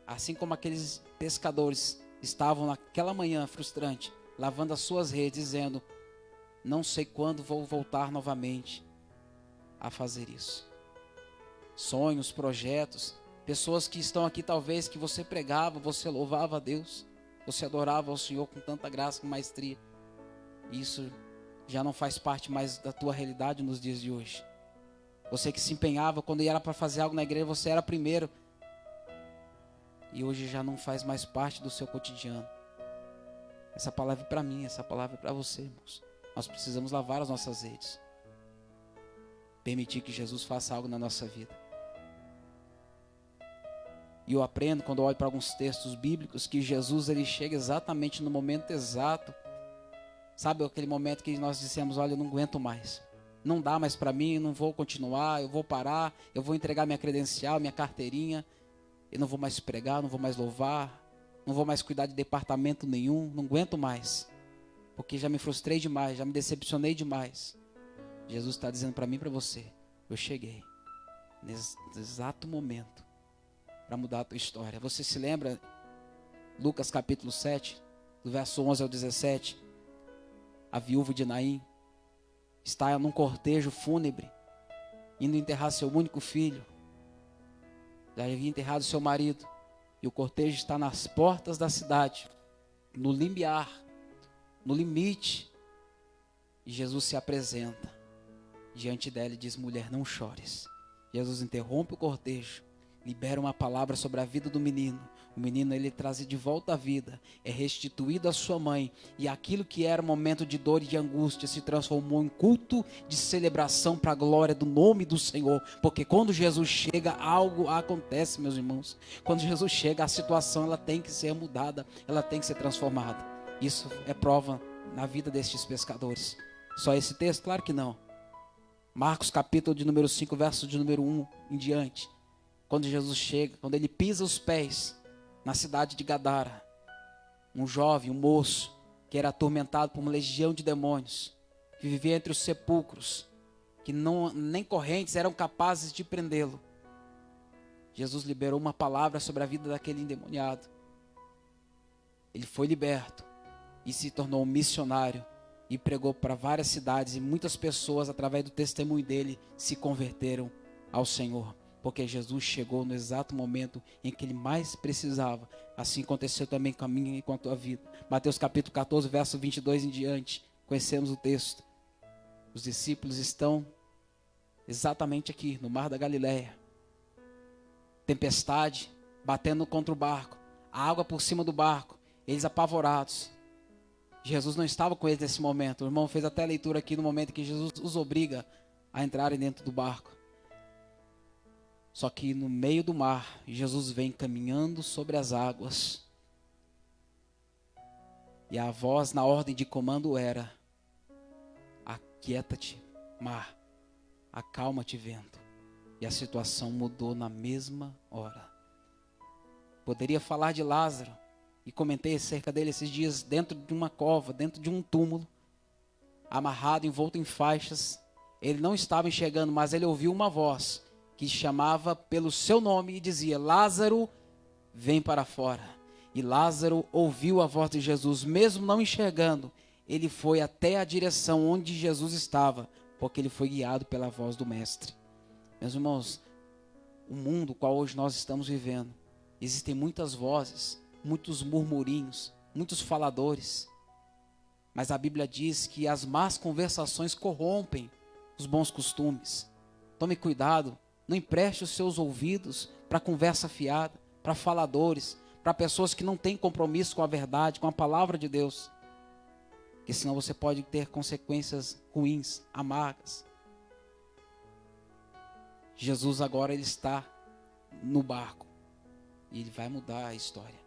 assim como aqueles pescadores estavam naquela manhã frustrante, lavando as suas redes, dizendo: não sei quando vou voltar novamente a fazer isso. Sonhos, projetos, pessoas que estão aqui talvez que você pregava, você louvava a Deus, você adorava ao Senhor com tanta graça, com maestria. Isso já não faz parte mais da tua realidade nos dias de hoje. Você que se empenhava quando era para fazer algo na igreja, você era primeiro. E hoje já não faz mais parte do seu cotidiano. Essa palavra é para mim, essa palavra é para você, irmãos. Nós precisamos lavar as nossas redes. Permitir que Jesus faça algo na nossa vida. E eu aprendo quando eu olho para alguns textos bíblicos que Jesus ele chega exatamente no momento exato. Sabe aquele momento que nós dissemos: olha, eu não aguento mais. Não dá mais para mim, não vou continuar, eu vou parar, eu vou entregar minha credencial, minha carteirinha. Eu não vou mais pregar, não vou mais louvar, não vou mais cuidar de departamento nenhum, não aguento mais. Porque já me frustrei demais, já me decepcionei demais. Jesus está dizendo para mim e para você: eu cheguei nesse exato momento para mudar a tua história. Você se lembra, Lucas capítulo 7, do verso 11 ao 17, a viúva de Naim está num cortejo fúnebre, indo enterrar seu único filho. Já havia enterrado seu marido, e o cortejo está nas portas da cidade, no limiar, no limite, e Jesus se apresenta diante dela e diz: mulher, não chores. Jesus interrompe o cortejo, libera uma palavra sobre a vida do menino. O menino ele é trazido de volta à vida, é restituído à sua mãe, e aquilo que era um momento de dor e de angústia se transformou em culto de celebração para a glória do nome do Senhor. Porque quando Jesus chega, algo acontece, meus irmãos. Quando Jesus chega, a situação ela tem que ser mudada, ela tem que ser transformada. Isso é prova na vida destes pescadores. Só esse texto? Claro que não. Marcos capítulo de número 5, verso de número 1 em diante. Quando Jesus chega, quando ele pisa os pés na cidade de Gadara, um jovem, um moço, que era atormentado por uma legião de demônios, que vivia entre os sepulcros, que nem correntes eram capazes de prendê-lo. Jesus liberou uma palavra sobre a vida daquele endemoniado. Ele foi liberto e se tornou um missionário e pregou para várias cidades, e muitas pessoas, através do testemunho dele, se converteram ao Senhor. Porque Jesus chegou no exato momento em que ele mais precisava. Assim aconteceu também com a minha e com a tua vida. Mateus capítulo 14, verso 22 em diante. Conhecemos o texto. Os discípulos estão exatamente aqui, no mar da Galileia. Tempestade, batendo contra o barco. A água por cima do barco. Eles apavorados. Jesus não estava com eles nesse momento. O irmão fez até a leitura aqui no momento que Jesus os obriga a entrarem dentro do barco. Só que no meio do mar, Jesus vem caminhando sobre as águas. E a voz na ordem de comando era: aquieta-te, mar, acalma-te, vento. E a situação mudou na mesma hora. Poderia falar de Lázaro, e comentei acerca dele esses dias, dentro de uma cova, dentro de um túmulo, amarrado, envolto em faixas. Ele não estava enxergando, mas ele ouviu uma voz que chamava pelo seu nome e dizia: Lázaro, vem para fora. E Lázaro ouviu a voz de Jesus, mesmo não enxergando. Ele foi até a direção onde Jesus estava, porque ele foi guiado pela voz do Mestre. Meus irmãos, o mundo qual hoje nós estamos vivendo, existem muitas vozes, muitos murmurinhos, muitos faladores. Mas a Bíblia diz que as más conversações corrompem os bons costumes. Tome cuidado. Não empreste os seus ouvidos para conversa fiada, para faladores, para pessoas que não têm compromisso com a verdade, com a palavra de Deus. Porque senão você pode ter consequências ruins, amargas. Jesus agora ele está no barco e ele vai mudar a história.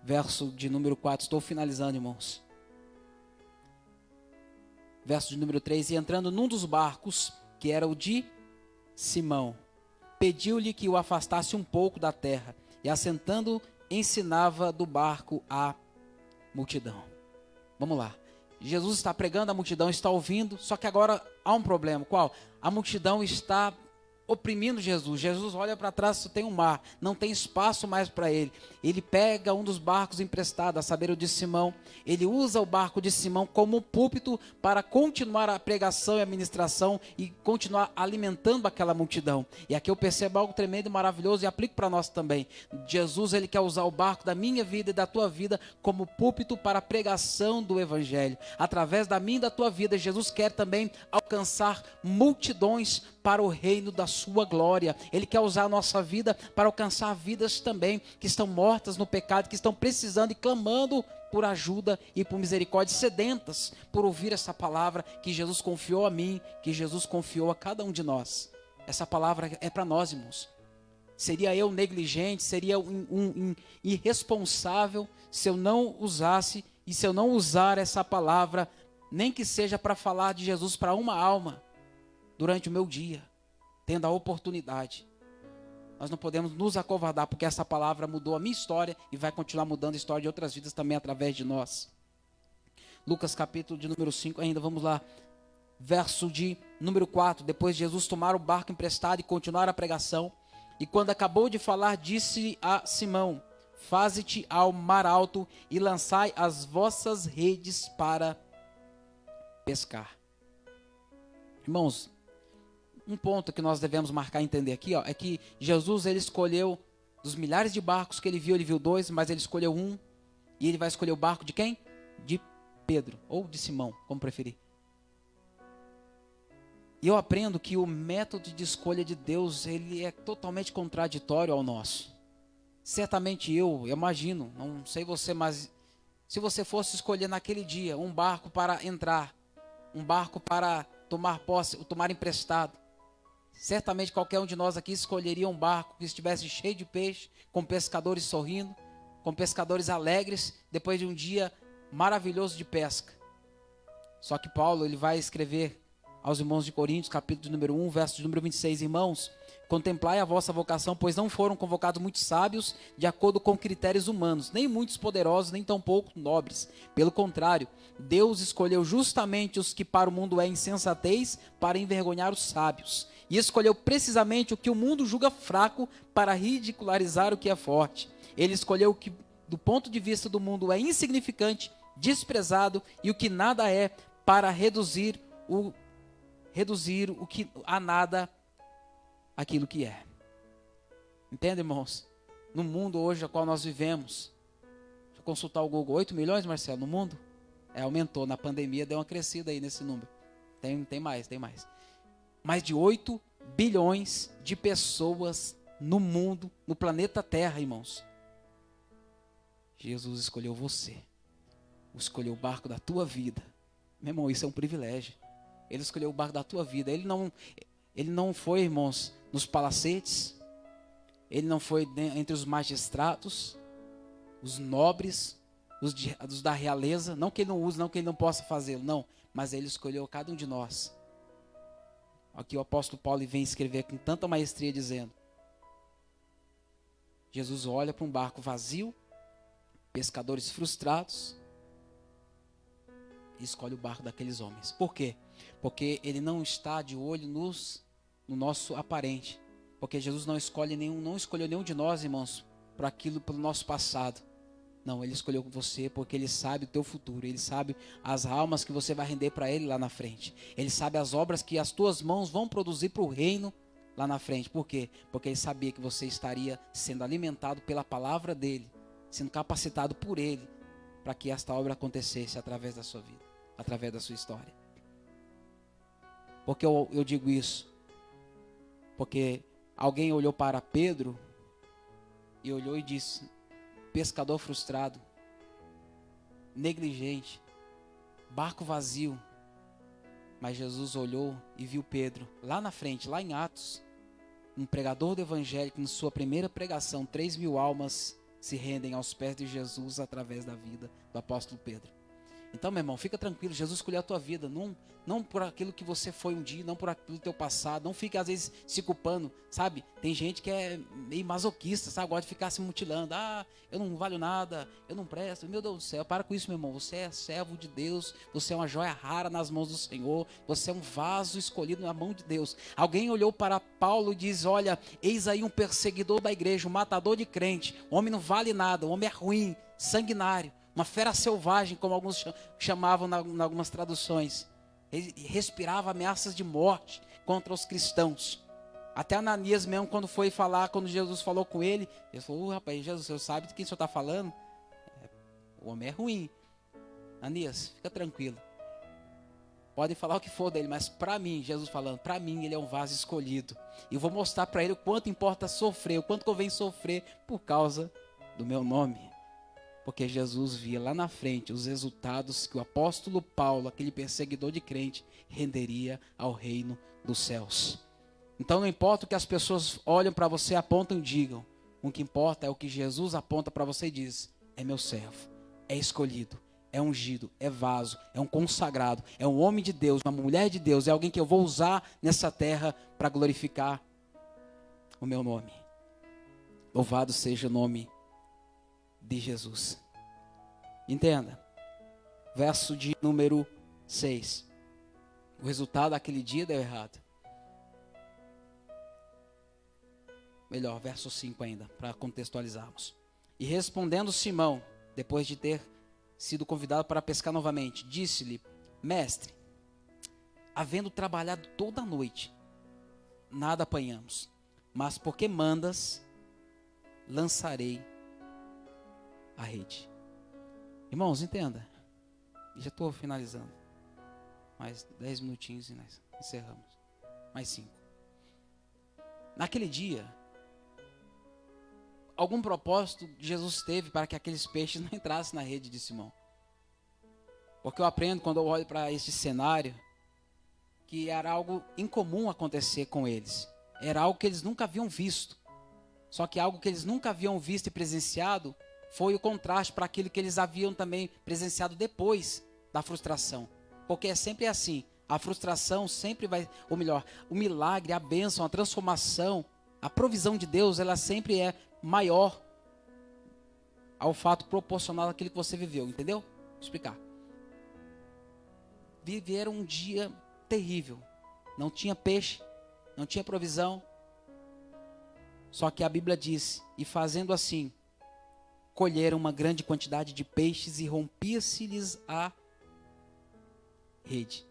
verso de número 4, estou finalizando, irmãos. Verso de número 3, e entrando num dos barcos, que era o de Simão, pediu-lhe que o afastasse um pouco da terra, e assentando, ensinava do barco a multidão. Vamos lá. Jesus está pregando, a multidão está ouvindo, só que agora há um problema. Qual? A multidão está oprimindo Jesus. Jesus olha para trás, só tem um mar, não tem espaço mais para ele. Ele pega um dos barcos emprestados, a saber o de Simão. Ele usa o barco de Simão como púlpito para continuar a pregação e a ministração e continuar alimentando aquela multidão. E aqui eu percebo algo tremendo e maravilhoso e aplico para nós também. Jesus, ele quer usar o barco da minha vida e da tua vida como púlpito para a pregação do evangelho. Através da minha e da tua vida, Jesus quer também alcançar multidões para o reino da sua glória. Ele quer usar a nossa vida para alcançar vidas também que estão mortas no pecado, que estão precisando e clamando por ajuda e por misericórdia, sedentas por ouvir essa palavra que Jesus confiou a mim, que Jesus confiou a cada um de nós. Essa palavra é para nós, irmãos. Seria eu negligente, seria um irresponsável se eu não usasse e se eu não usar essa palavra, nem que seja para falar de Jesus para uma alma durante o meu dia, tendo a oportunidade. Nós não podemos nos acovardar, porque essa palavra mudou a minha história e vai continuar mudando a história de outras vidas também através de nós. Lucas capítulo de número 5, ainda vamos lá, verso de número 4, depois de Jesus tomar o barco emprestado e continuar a pregação, e quando acabou de falar, disse a Simão, faze-te ao mar alto e lançai as vossas redes para pescar. Irmãos, um ponto que nós devemos marcar e entender aqui, é que Jesus, ele escolheu, dos milhares de barcos que ele viu 2, mas ele escolheu um, e ele vai escolher o barco de quem? De Pedro, ou de Simão, como preferir. E eu aprendo que o método de escolha de Deus, ele é totalmente contraditório ao nosso. Certamente eu imagino, não sei você, mas se você fosse escolher naquele dia um barco para entrar, um barco para tomar posse, tomar emprestado, certamente qualquer um de nós aqui escolheria um barco que estivesse cheio de peixe, com pescadores sorrindo, com pescadores alegres, depois de um dia maravilhoso de pesca. Só que Paulo, ele vai escrever aos irmãos de Coríntios, capítulo de número 1, verso de número 26, irmãos, contemplai a vossa vocação, pois não foram convocados muitos sábios de acordo com critérios humanos, nem muitos poderosos, nem tampouco nobres. Pelo contrário, Deus escolheu justamente os que para o mundo é insensatez para envergonhar os sábios. E escolheu precisamente o que o mundo julga fraco para ridicularizar o que é forte. Ele escolheu o que do ponto de vista do mundo é insignificante, desprezado e o que nada é para reduzir o que a nada aquilo que é. Entende, irmãos? No mundo hoje a qual nós vivemos, deixa eu consultar o Google, 8 milhões, Marcelo, no mundo? Aumentou, na pandemia deu uma crescida aí nesse número. Tem mais. Mais de 8 bilhões de pessoas no mundo, no planeta Terra, irmãos. Jesus escolheu você. Escolheu o barco da tua vida. Meu irmão, isso é um privilégio. Ele escolheu o barco da tua vida. Ele não foi, irmãos, nos palacetes. Ele não foi entre os magistrados, os nobres, os da realeza. Não que ele não use, não que ele não possa fazê-lo, não. Mas ele escolheu cada um de nós. Aqui o apóstolo Paulo vem escrever com tanta maestria dizendo: Jesus olha para um barco vazio, pescadores frustrados, e escolhe o barco daqueles homens. Por quê? Porque ele não está de olho no nosso aparente. Porque Jesus não escolheu nenhum de nós, irmãos, pelo nosso passado. Não, ele escolheu você porque ele sabe o teu futuro. Ele sabe as almas que você vai render para ele lá na frente. Ele sabe as obras que as tuas mãos vão produzir para o reino lá na frente. Por quê? Porque ele sabia que você estaria sendo alimentado pela palavra dele, sendo capacitado por ele, para que esta obra acontecesse através da sua vida, através da sua história. Porque eu digo isso? Porque alguém olhou para Pedro e olhou e disse: pescador frustrado, negligente, barco vazio. Mas Jesus olhou e viu Pedro lá na frente, lá em Atos, um pregador do evangelho que, na sua primeira pregação, 3.000 almas se rendem aos pés de Jesus através da vida do apóstolo Pedro. Então, meu irmão, fica tranquilo, Jesus escolheu a tua vida, não por aquilo que você foi um dia, não por aquilo do teu passado, não fique às vezes se culpando, sabe? Tem gente que é meio masoquista, sabe? Gosta de ficar se mutilando, eu não valho nada, eu não presto, meu Deus do céu, para com isso, meu irmão, você é servo de Deus, você é uma joia rara nas mãos do Senhor, você é um vaso escolhido na mão de Deus. Alguém olhou para Paulo e diz, olha, eis aí um perseguidor da igreja, um matador de crente, o homem não vale nada, o homem é ruim, sanguinário, uma fera selvagem, como alguns chamavam em algumas traduções. Ele respirava ameaças de morte contra os cristãos. Até Ananias mesmo, quando foi falar, quando Jesus falou com ele, ele falou, rapaz, Jesus, você sabe de quem o senhor está falando? O homem é ruim. Ananias, fica tranquilo. Podem falar o que for dele, mas para mim, Jesus falando, para mim ele é um vaso escolhido. E eu vou mostrar para ele o quanto importa sofrer, o quanto convém sofrer por causa do meu nome. Porque Jesus via lá na frente os resultados que o apóstolo Paulo, aquele perseguidor de crente, renderia ao reino dos céus. Então não importa o que as pessoas olham para você, apontam e digam. O que importa é o que Jesus aponta para você e diz, é meu servo, é escolhido, é ungido, é vaso, é um consagrado, é um homem de Deus, uma mulher de Deus, é alguém que eu vou usar nessa terra para glorificar o meu nome. Louvado seja o nome de Jesus. Entenda, verso de número 6. O resultado daquele dia deu errado. Melhor, verso 5 ainda, para contextualizarmos. E respondendo Simão, depois de ter sido convidado para pescar novamente, disse-lhe, mestre, havendo trabalhado toda a noite, nada apanhamos, mas porque mandas, lançarei a rede. Irmãos, entenda. Já estou finalizando. Mais 10 minutinhos e nós encerramos. Mais 5. Naquele dia, algum propósito Jesus teve para que aqueles peixes não entrassem na rede de Simão. Porque eu aprendo quando eu olho para esse cenário que era algo incomum acontecer com eles. Era algo que eles nunca haviam visto. Só que algo que eles nunca haviam visto e presenciado foi o contraste para aquilo que eles haviam também presenciado depois da frustração. Porque é sempre assim, a frustração sempre vai, ou melhor, o milagre, a bênção, a transformação, a provisão de Deus, ela sempre é maior ao fato proporcional daquilo que você viveu, entendeu? Vou explicar. Viveram um dia terrível, não tinha peixe, não tinha provisão, só que a Bíblia diz, e fazendo assim, colheram uma grande quantidade de peixes e rompia-se-lhes a rede.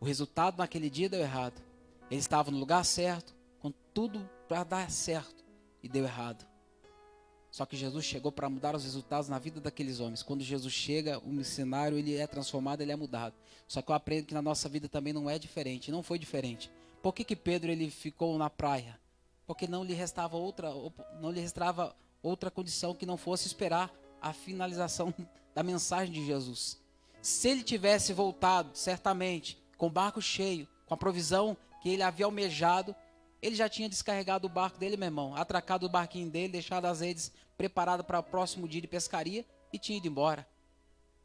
O resultado naquele dia deu errado. Eles estavam no lugar certo, com tudo para dar certo, e deu errado. Só que Jesus chegou para mudar os resultados na vida daqueles homens. Quando Jesus chega, o cenário ele é transformado, ele é mudado. Só que eu aprendo que na nossa vida também não é diferente, não foi diferente. Por que Pedro ele ficou na praia? Porque não lhe restava outra condição que não fosse esperar a finalização da mensagem de Jesus. Se ele tivesse voltado, certamente, com o barco cheio, com a provisão que ele havia almejado, ele já tinha descarregado o barco dele, meu irmão, atracado o barquinho dele, deixado as redes preparadas para o próximo dia de pescaria e tinha ido embora.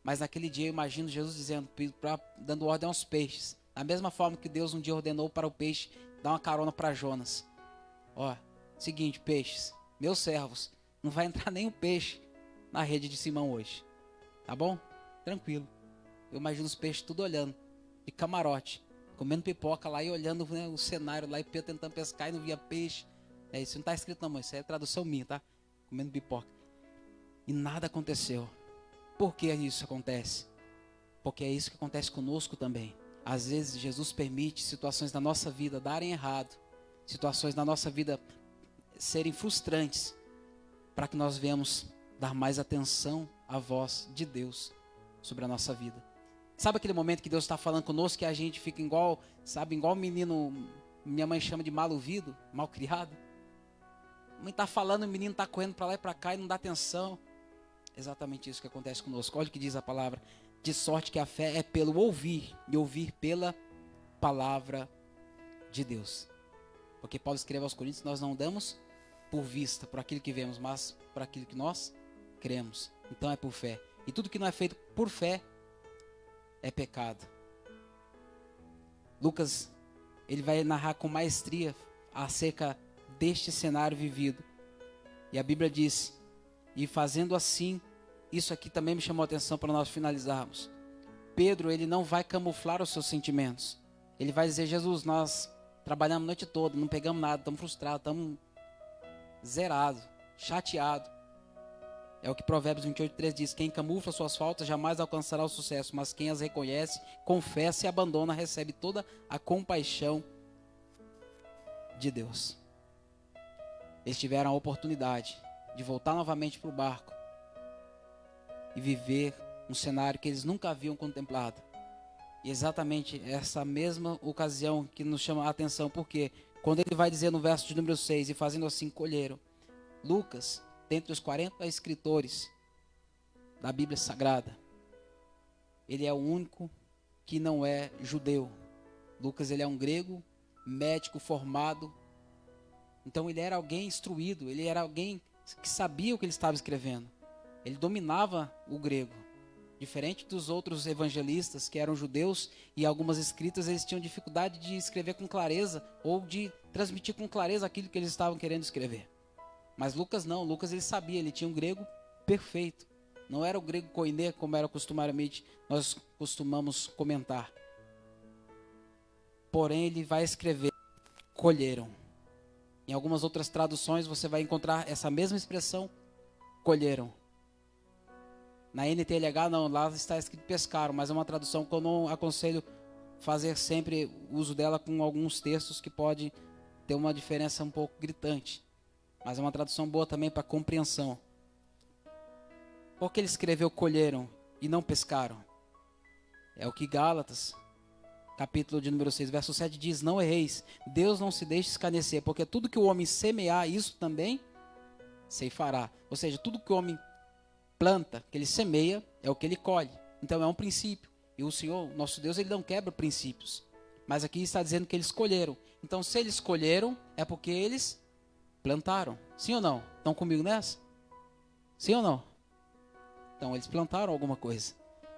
Mas naquele dia eu imagino Jesus dando ordem aos peixes, da mesma forma que Deus um dia ordenou para o peixe dar uma carona para Jonas. Seguinte, peixes, meus servos, não vai entrar nenhum peixe na rede de Simão hoje. Tá bom? Tranquilo. Eu imagino os peixes tudo olhando, de camarote, comendo pipoca lá e olhando, né, o cenário lá e tentando pescar e não via peixe. Isso não está escrito não, mas isso é tradução minha, tá? Comendo pipoca. E nada aconteceu. Por que isso acontece? Porque é isso que acontece conosco também. Às vezes Jesus permite situações na nossa vida darem errado, situações na nossa vida serem frustrantes, para que nós venhamos dar mais atenção à voz de Deus sobre a nossa vida. Sabe aquele momento que Deus está falando conosco que a gente fica igual menino, minha mãe chama de mal ouvido, mal criado? A mãe está falando, o menino está correndo para lá e para cá e não dá atenção. Exatamente isso que acontece conosco. Olha o que diz a palavra, de sorte que a fé é pelo ouvir, e ouvir pela palavra de Deus. Porque Paulo escreve aos Coríntios, nós não damos por vista, por aquilo que vemos, mas por aquilo que nós cremos. Então é por fé. E tudo que não é feito por fé é pecado. Lucas, ele vai narrar com maestria acerca deste cenário vivido. E a Bíblia diz, e fazendo assim, isso aqui também me chamou a atenção para nós finalizarmos. Pedro, ele não vai camuflar os seus sentimentos. Ele vai dizer, Jesus, nós trabalhamos a noite toda, não pegamos nada, estamos frustrados, estamos zerados, chateados. É o que Provérbios 28:3 diz, quem camufla suas faltas jamais alcançará o sucesso, mas quem as reconhece, confessa e abandona, recebe toda a compaixão de Deus. Eles tiveram a oportunidade de voltar novamente para o barco e viver um cenário que eles nunca haviam contemplado. E exatamente essa mesma ocasião que nos chama a atenção, porque quando ele vai dizer no verso de número 6, e fazendo assim colheram. Lucas, dentre os 40 escritores da Bíblia Sagrada, ele é o único que não é judeu. Lucas, ele é um grego, médico formado. Então ele era alguém instruído, ele era alguém que sabia o que ele estava escrevendo. Ele dominava o grego. Diferente dos outros evangelistas que eram judeus e algumas escritas eles tinham dificuldade de escrever com clareza ou de transmitir com clareza aquilo que eles estavam querendo escrever. Mas Lucas não, Lucas ele sabia, ele tinha um grego perfeito. Não era o grego koiné como era costumariamente nós costumamos comentar. Porém ele vai escrever, colheram. Em algumas outras traduções você vai encontrar essa mesma expressão, colheram. Na NTLH não, lá está escrito pescaram, mas é uma tradução que eu não aconselho fazer sempre uso dela com alguns textos que pode ter uma diferença um pouco gritante. Mas é uma tradução boa também para compreensão. Por que ele escreveu colheram e não pescaram? É o que Gálatas, capítulo de número 6, verso 7 diz, não erreis, Deus não se deixe escarnecer, porque tudo que o homem semear, isso também ceifará. Ou seja, tudo que o homem planta, que ele semeia, é o que ele colhe. Então é um princípio. E o Senhor, nosso Deus, ele não quebra princípios. Mas aqui está dizendo que eles colheram. Então se eles colheram, é porque eles plantaram. Sim ou não? Estão comigo nessa? Sim ou não? Então eles plantaram alguma coisa.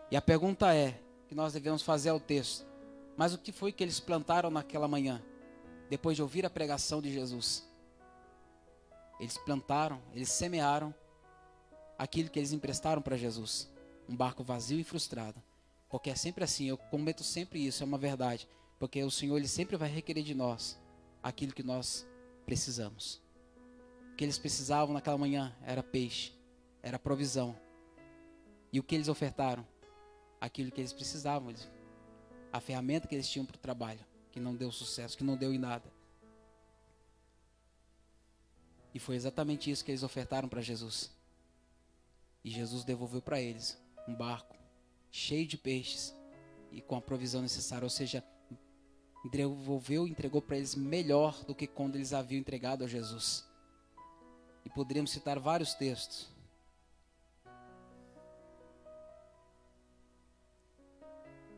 E a pergunta é, que nós devemos fazer ao texto. Mas o que foi que eles plantaram naquela manhã? Depois de ouvir a pregação de Jesus. Eles plantaram, eles semearam aquilo que eles emprestaram para Jesus. Um barco vazio e frustrado. Porque é sempre assim, eu cometo sempre isso, é uma verdade. Porque o Senhor ele sempre vai requerer de nós aquilo que nós precisamos. O que eles precisavam naquela manhã era peixe, era provisão. E o que eles ofertaram? Aquilo que eles precisavam, a ferramenta que eles tinham para o trabalho, que não deu sucesso, que não deu em nada. E foi exatamente isso que eles ofertaram para Jesus. E Jesus devolveu para eles um barco cheio de peixes e com a provisão necessária. Ou seja, devolveu e entregou para eles melhor do que quando eles haviam entregado a Jesus. E poderíamos citar vários textos.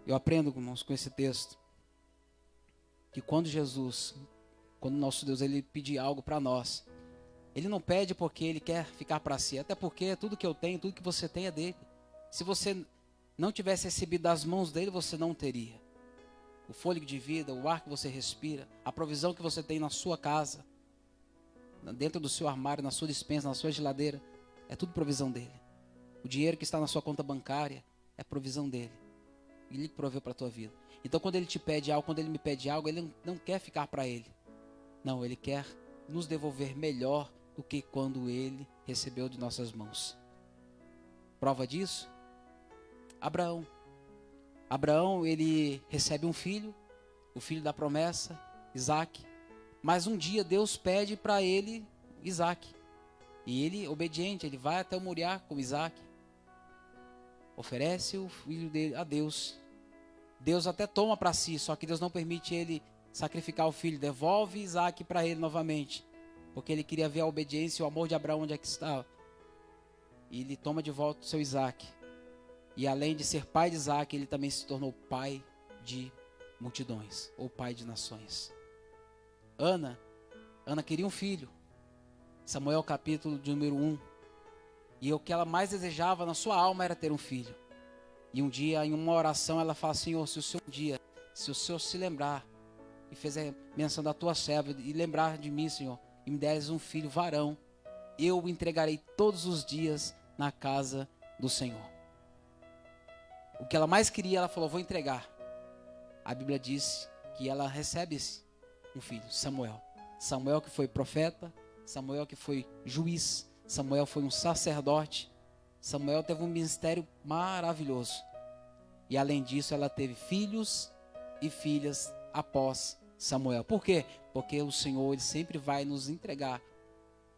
Eu aprendo, irmãos, com esse texto, que quando nosso Deus, ele pedir algo para nós, ele não pede porque ele quer ficar para si, até porque tudo que eu tenho, tudo que você tem é dele. Se você não tivesse recebido das mãos dele, você não teria. O fôlego de vida, o ar que você respira, a provisão que você tem na sua casa, dentro do seu armário, na sua despensa, na sua geladeira, é tudo provisão dele. O dinheiro que está na sua conta bancária é provisão dele. Ele proveu para a tua vida. Então quando ele te pede algo, quando ele me pede algo, ele não quer ficar para ele. Não, ele quer nos devolver melhor do que quando ele recebeu de nossas mãos. Prova disso? Abraão. Abraão, ele recebe um filho, o filho da promessa, Isaac. Mas um dia Deus pede para ele Isaac. E ele, obediente, ele vai até o Moriá com Isaac. Oferece o filho dele a Deus. Deus até toma para si, só que Deus não permite ele sacrificar o filho. Devolve Isaac para ele novamente. Porque ele queria ver a obediência e o amor de Abraão onde é que estava. E ele toma de volta o seu Isaac. E além de ser pai de Isaac, ele também se tornou pai de multidões. Ou pai de nações. Ana queria um filho. Samuel capítulo de número 1. E o que ela mais desejava na sua alma era ter um filho. E um dia, em uma oração, ela fala: Senhor, se o Senhor um dia, se o Senhor se lembrar e fizer menção da tua serva e lembrar de mim, Senhor, e me deres um filho varão, eu o entregarei todos os dias na casa do Senhor. O que ela mais queria, ela falou: vou entregar. A Bíblia diz que ela recebe um filho, Samuel. Samuel que foi profeta, Samuel que foi juiz, Samuel foi um sacerdote. Samuel teve um ministério maravilhoso. E além disso, ela teve filhos e filhas após Samuel. Por quê? Porque o Senhor, Ele sempre vai nos entregar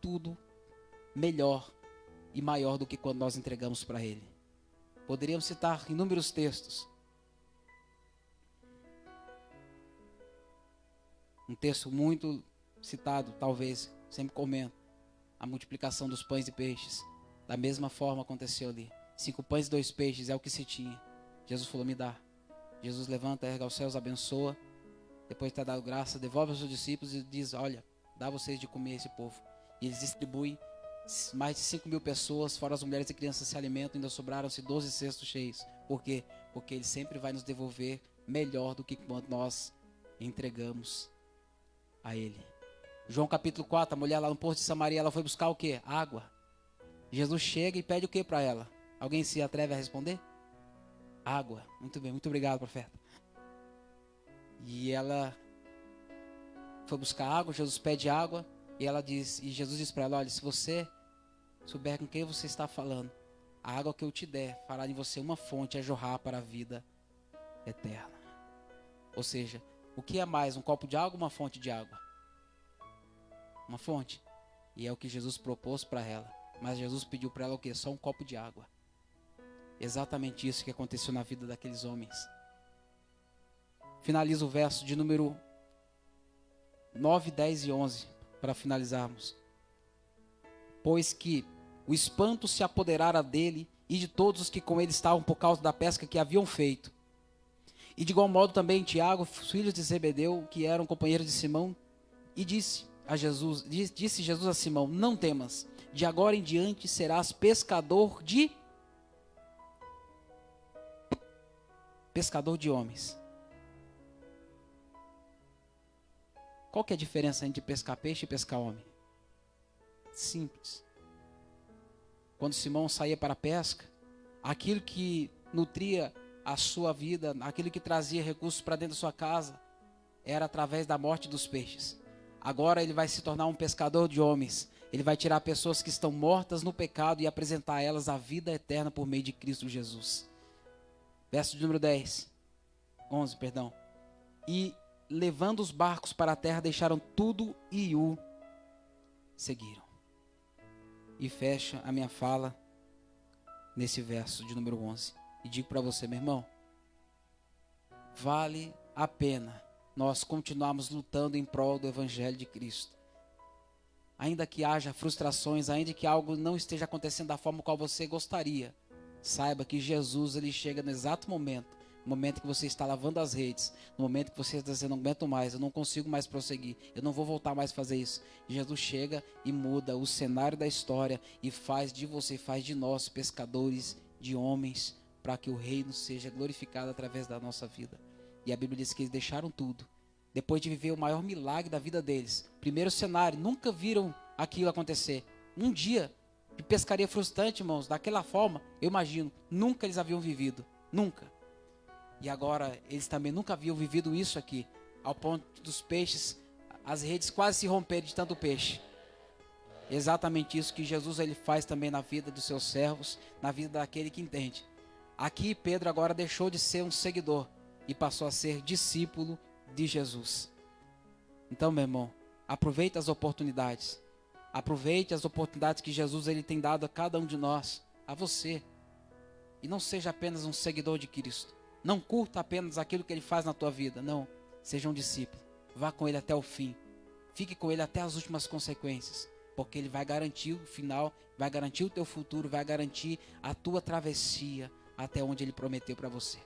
tudo melhor e maior do que quando nós entregamos para Ele. Poderíamos citar inúmeros textos. Um texto muito citado, talvez, sempre comento, a multiplicação dos pães e peixes. Da mesma forma aconteceu ali. 5 pães e 2 peixes é o que se tinha. Jesus falou: me dá. Jesus levanta, erga aos céus, abençoa. Depois de ter dado graça, devolve aos seus discípulos e diz: olha, dá vocês de comer esse povo. E eles distribuem. Mais de 5.000 pessoas, fora as mulheres e crianças, se alimentam. Ainda sobraram-se 12 cestos cheios. Por quê? Porque Ele sempre vai nos devolver melhor do que quando nós entregamos a Ele. João capítulo 4, a mulher lá no Porto de Samaria, ela foi buscar o quê? Água. Jesus chega e pede o que para ela? Alguém se atreve a responder? Água. Muito bem, muito obrigado, profeta. E ela foi buscar água, Jesus pede água, e ela diz, e Jesus diz para ela: olha, se você souber com quem você está falando, a água que eu te der fará em você uma fonte a jorrar para a vida eterna. Ou seja, o que é mais, um copo de água ou uma fonte de água? Uma fonte. E é o que Jesus propôs para ela. Mas Jesus pediu para ela o quê? Só um copo de água. Exatamente isso que aconteceu na vida daqueles homens. Finaliza o verso de número 9, 10 e 11, para finalizarmos. Pois que o espanto se apoderara dele e de todos os que com ele estavam por causa da pesca que haviam feito. E de igual modo também Tiago, filhos de Zebedeu, que eram companheiros de Simão, e disse Jesus a Simão: não temas, de agora em diante serás pescador de homens. Qual que é a diferença entre pescar peixe e pescar homem? Simples. Quando Simão saía para a pesca, aquilo que nutria a sua vida, aquilo que trazia recursos para dentro da sua casa, era através da morte dos peixes. Agora ele vai se tornar um pescador de homens. Ele vai tirar pessoas que estão mortas no pecado e apresentar a elas a vida eterna por meio de Cristo Jesus. Verso de número 11. E levando os barcos para a terra, deixaram tudo e o seguiram. E fecha a minha fala nesse verso de número 11. E digo para você, meu irmão, vale a pena nós continuarmos lutando em prol do Evangelho de Cristo. Ainda que haja frustrações, ainda que algo não esteja acontecendo da forma qual você gostaria, saiba que Jesus, ele chega no exato momento, no momento que você está lavando as redes, no momento que você está dizendo: não aguento mais, eu não consigo mais prosseguir, eu não vou voltar mais a fazer isso. Jesus chega e muda o cenário da história e faz de você, faz de nós pescadores de homens, para que o reino seja glorificado através da nossa vida. E a Bíblia diz que eles deixaram tudo, depois de viver o maior milagre da vida deles. Primeiro cenário, nunca viram aquilo acontecer. Um dia de pescaria frustrante, irmãos, daquela forma, eu imagino, nunca eles haviam vivido, nunca. E agora, eles também nunca haviam vivido isso aqui, ao ponto dos peixes, as redes quase se romperem de tanto peixe. Exatamente isso que Jesus, ele faz também na vida dos seus servos, na vida daquele que entende. Aqui Pedro agora deixou de ser um seguidor e passou a ser discípulo de Jesus. Então, meu irmão, aproveite as oportunidades. Aproveite as oportunidades que Jesus, ele tem dado a cada um de nós, a você. E não seja apenas um seguidor de Cristo. Não curta apenas aquilo que ele faz na tua vida. Não, seja um discípulo. Vá com ele até o fim. Fique com ele até as últimas consequências. Porque ele vai garantir o final, vai garantir o teu futuro, vai garantir a tua travessia até onde ele prometeu para você,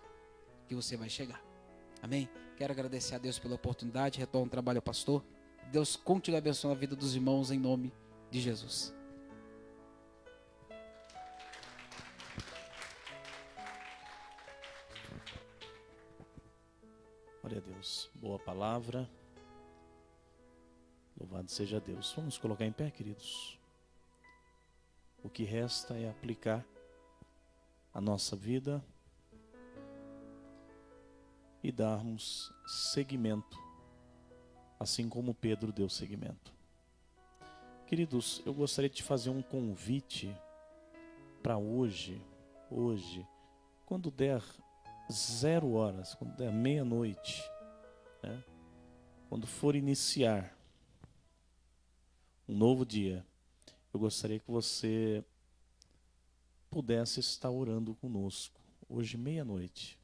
que você vai chegar. Amém? Quero agradecer a Deus pela oportunidade. Retorno o trabalho ao pastor. Deus continue abençoando a vida dos irmãos em nome de Jesus. Glória a Deus. Boa palavra. Louvado seja Deus. Vamos colocar em pé, queridos. O que resta é aplicar a nossa vida e darmos seguimento, assim como Pedro deu seguimento. Queridos, eu gostaria de fazer um convite para hoje, quando der 0 horas, quando der meia-noite, né? Quando for iniciar um novo dia, eu gostaria que você pudesse estar orando conosco. Hoje, meia-noite,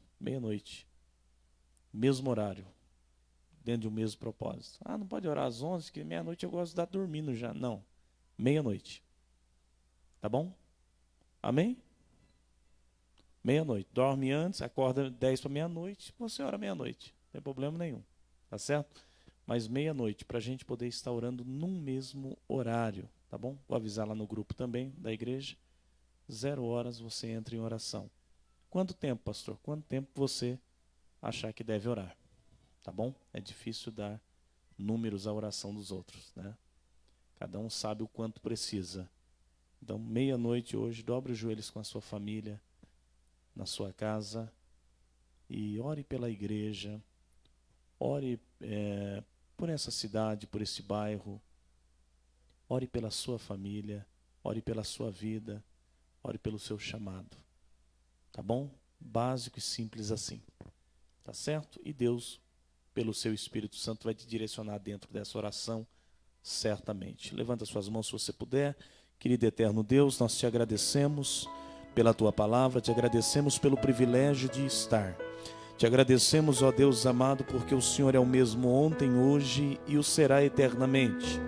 mesmo horário, dentro de um mesmo propósito. Ah, não pode orar às 11, que meia-noite eu gosto de estar dormindo já. Não, meia-noite. Tá bom? Amém? Meia-noite. Dorme antes, acorda 10 para meia-noite, você ora meia-noite. Não tem problema nenhum. Tá certo? Mas meia-noite, para a gente poder estar orando num mesmo horário. Tá bom? Vou avisar lá no grupo também da igreja. 0 horas você entra em oração. Quanto tempo, pastor? Quanto tempo você achar que deve orar? Tá bom? É difícil dar números à oração dos outros, né? Cada um sabe o quanto precisa. Então, meia-noite hoje, dobre os joelhos com a sua família, na sua casa, e ore pela igreja, ore por essa cidade, por esse bairro, ore pela sua família, ore pela sua vida, ore pelo seu chamado. Tá bom? Básico e simples assim. Tá certo? E Deus, pelo seu Espírito Santo, vai te direcionar dentro dessa oração, certamente. Levanta suas mãos se você puder. Querido eterno Deus, nós te agradecemos pela tua palavra, te agradecemos pelo privilégio de estar. Te agradecemos, ó Deus amado, porque o Senhor é o mesmo ontem, hoje e o será eternamente.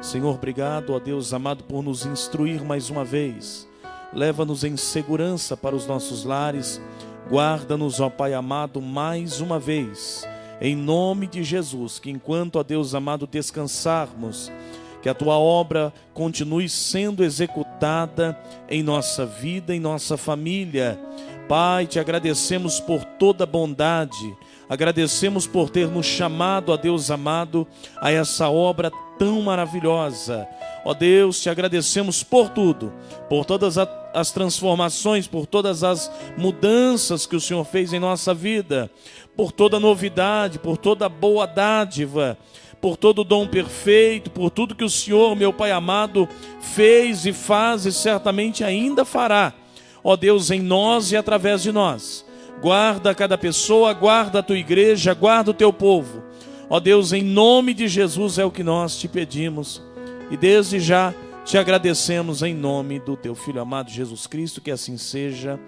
Senhor, obrigado, ó Deus amado, por nos instruir mais uma vez. Leva-nos em segurança para os nossos lares. Guarda-nos, ó Pai amado, mais uma vez. Em nome de Jesus, que enquanto, ó Deus amado, descansarmos, que a tua obra continue sendo executada em nossa vida, em nossa família. Pai, te agradecemos por toda a bondade, agradecemos por ter nos chamado, ó Deus amado, a essa obra tão maravilhosa. Ó Deus, te agradecemos por tudo, por todas as transformações, por todas as mudanças que o Senhor fez em nossa vida, por toda novidade, por toda boa dádiva, por todo dom perfeito, por tudo que o Senhor, meu Pai amado, fez e faz e certamente ainda fará. Ó Deus, em nós e através de nós. Guarda cada pessoa, guarda a tua igreja, guarda o teu povo. Ó Deus, em nome de Jesus é o que nós te pedimos. E desde já te agradecemos em nome do teu Filho amado Jesus Cristo, que assim seja.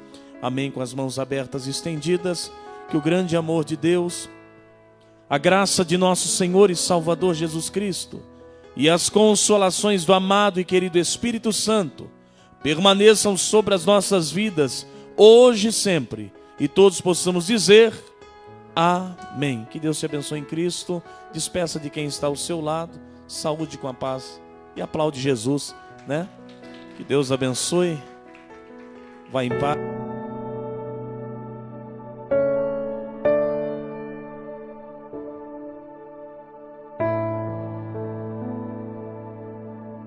Amém. Com as mãos abertas e estendidas, que o grande amor de Deus, a graça de nosso Senhor e Salvador Jesus Cristo e as consolações do amado e querido Espírito Santo permaneçam sobre as nossas vidas, hoje e sempre, e todos possamos dizer amém. Que Deus te abençoe em Cristo. Despeça de quem está ao seu lado, saúde com a paz e aplaude Jesus, né? Que Deus abençoe. Vá em paz.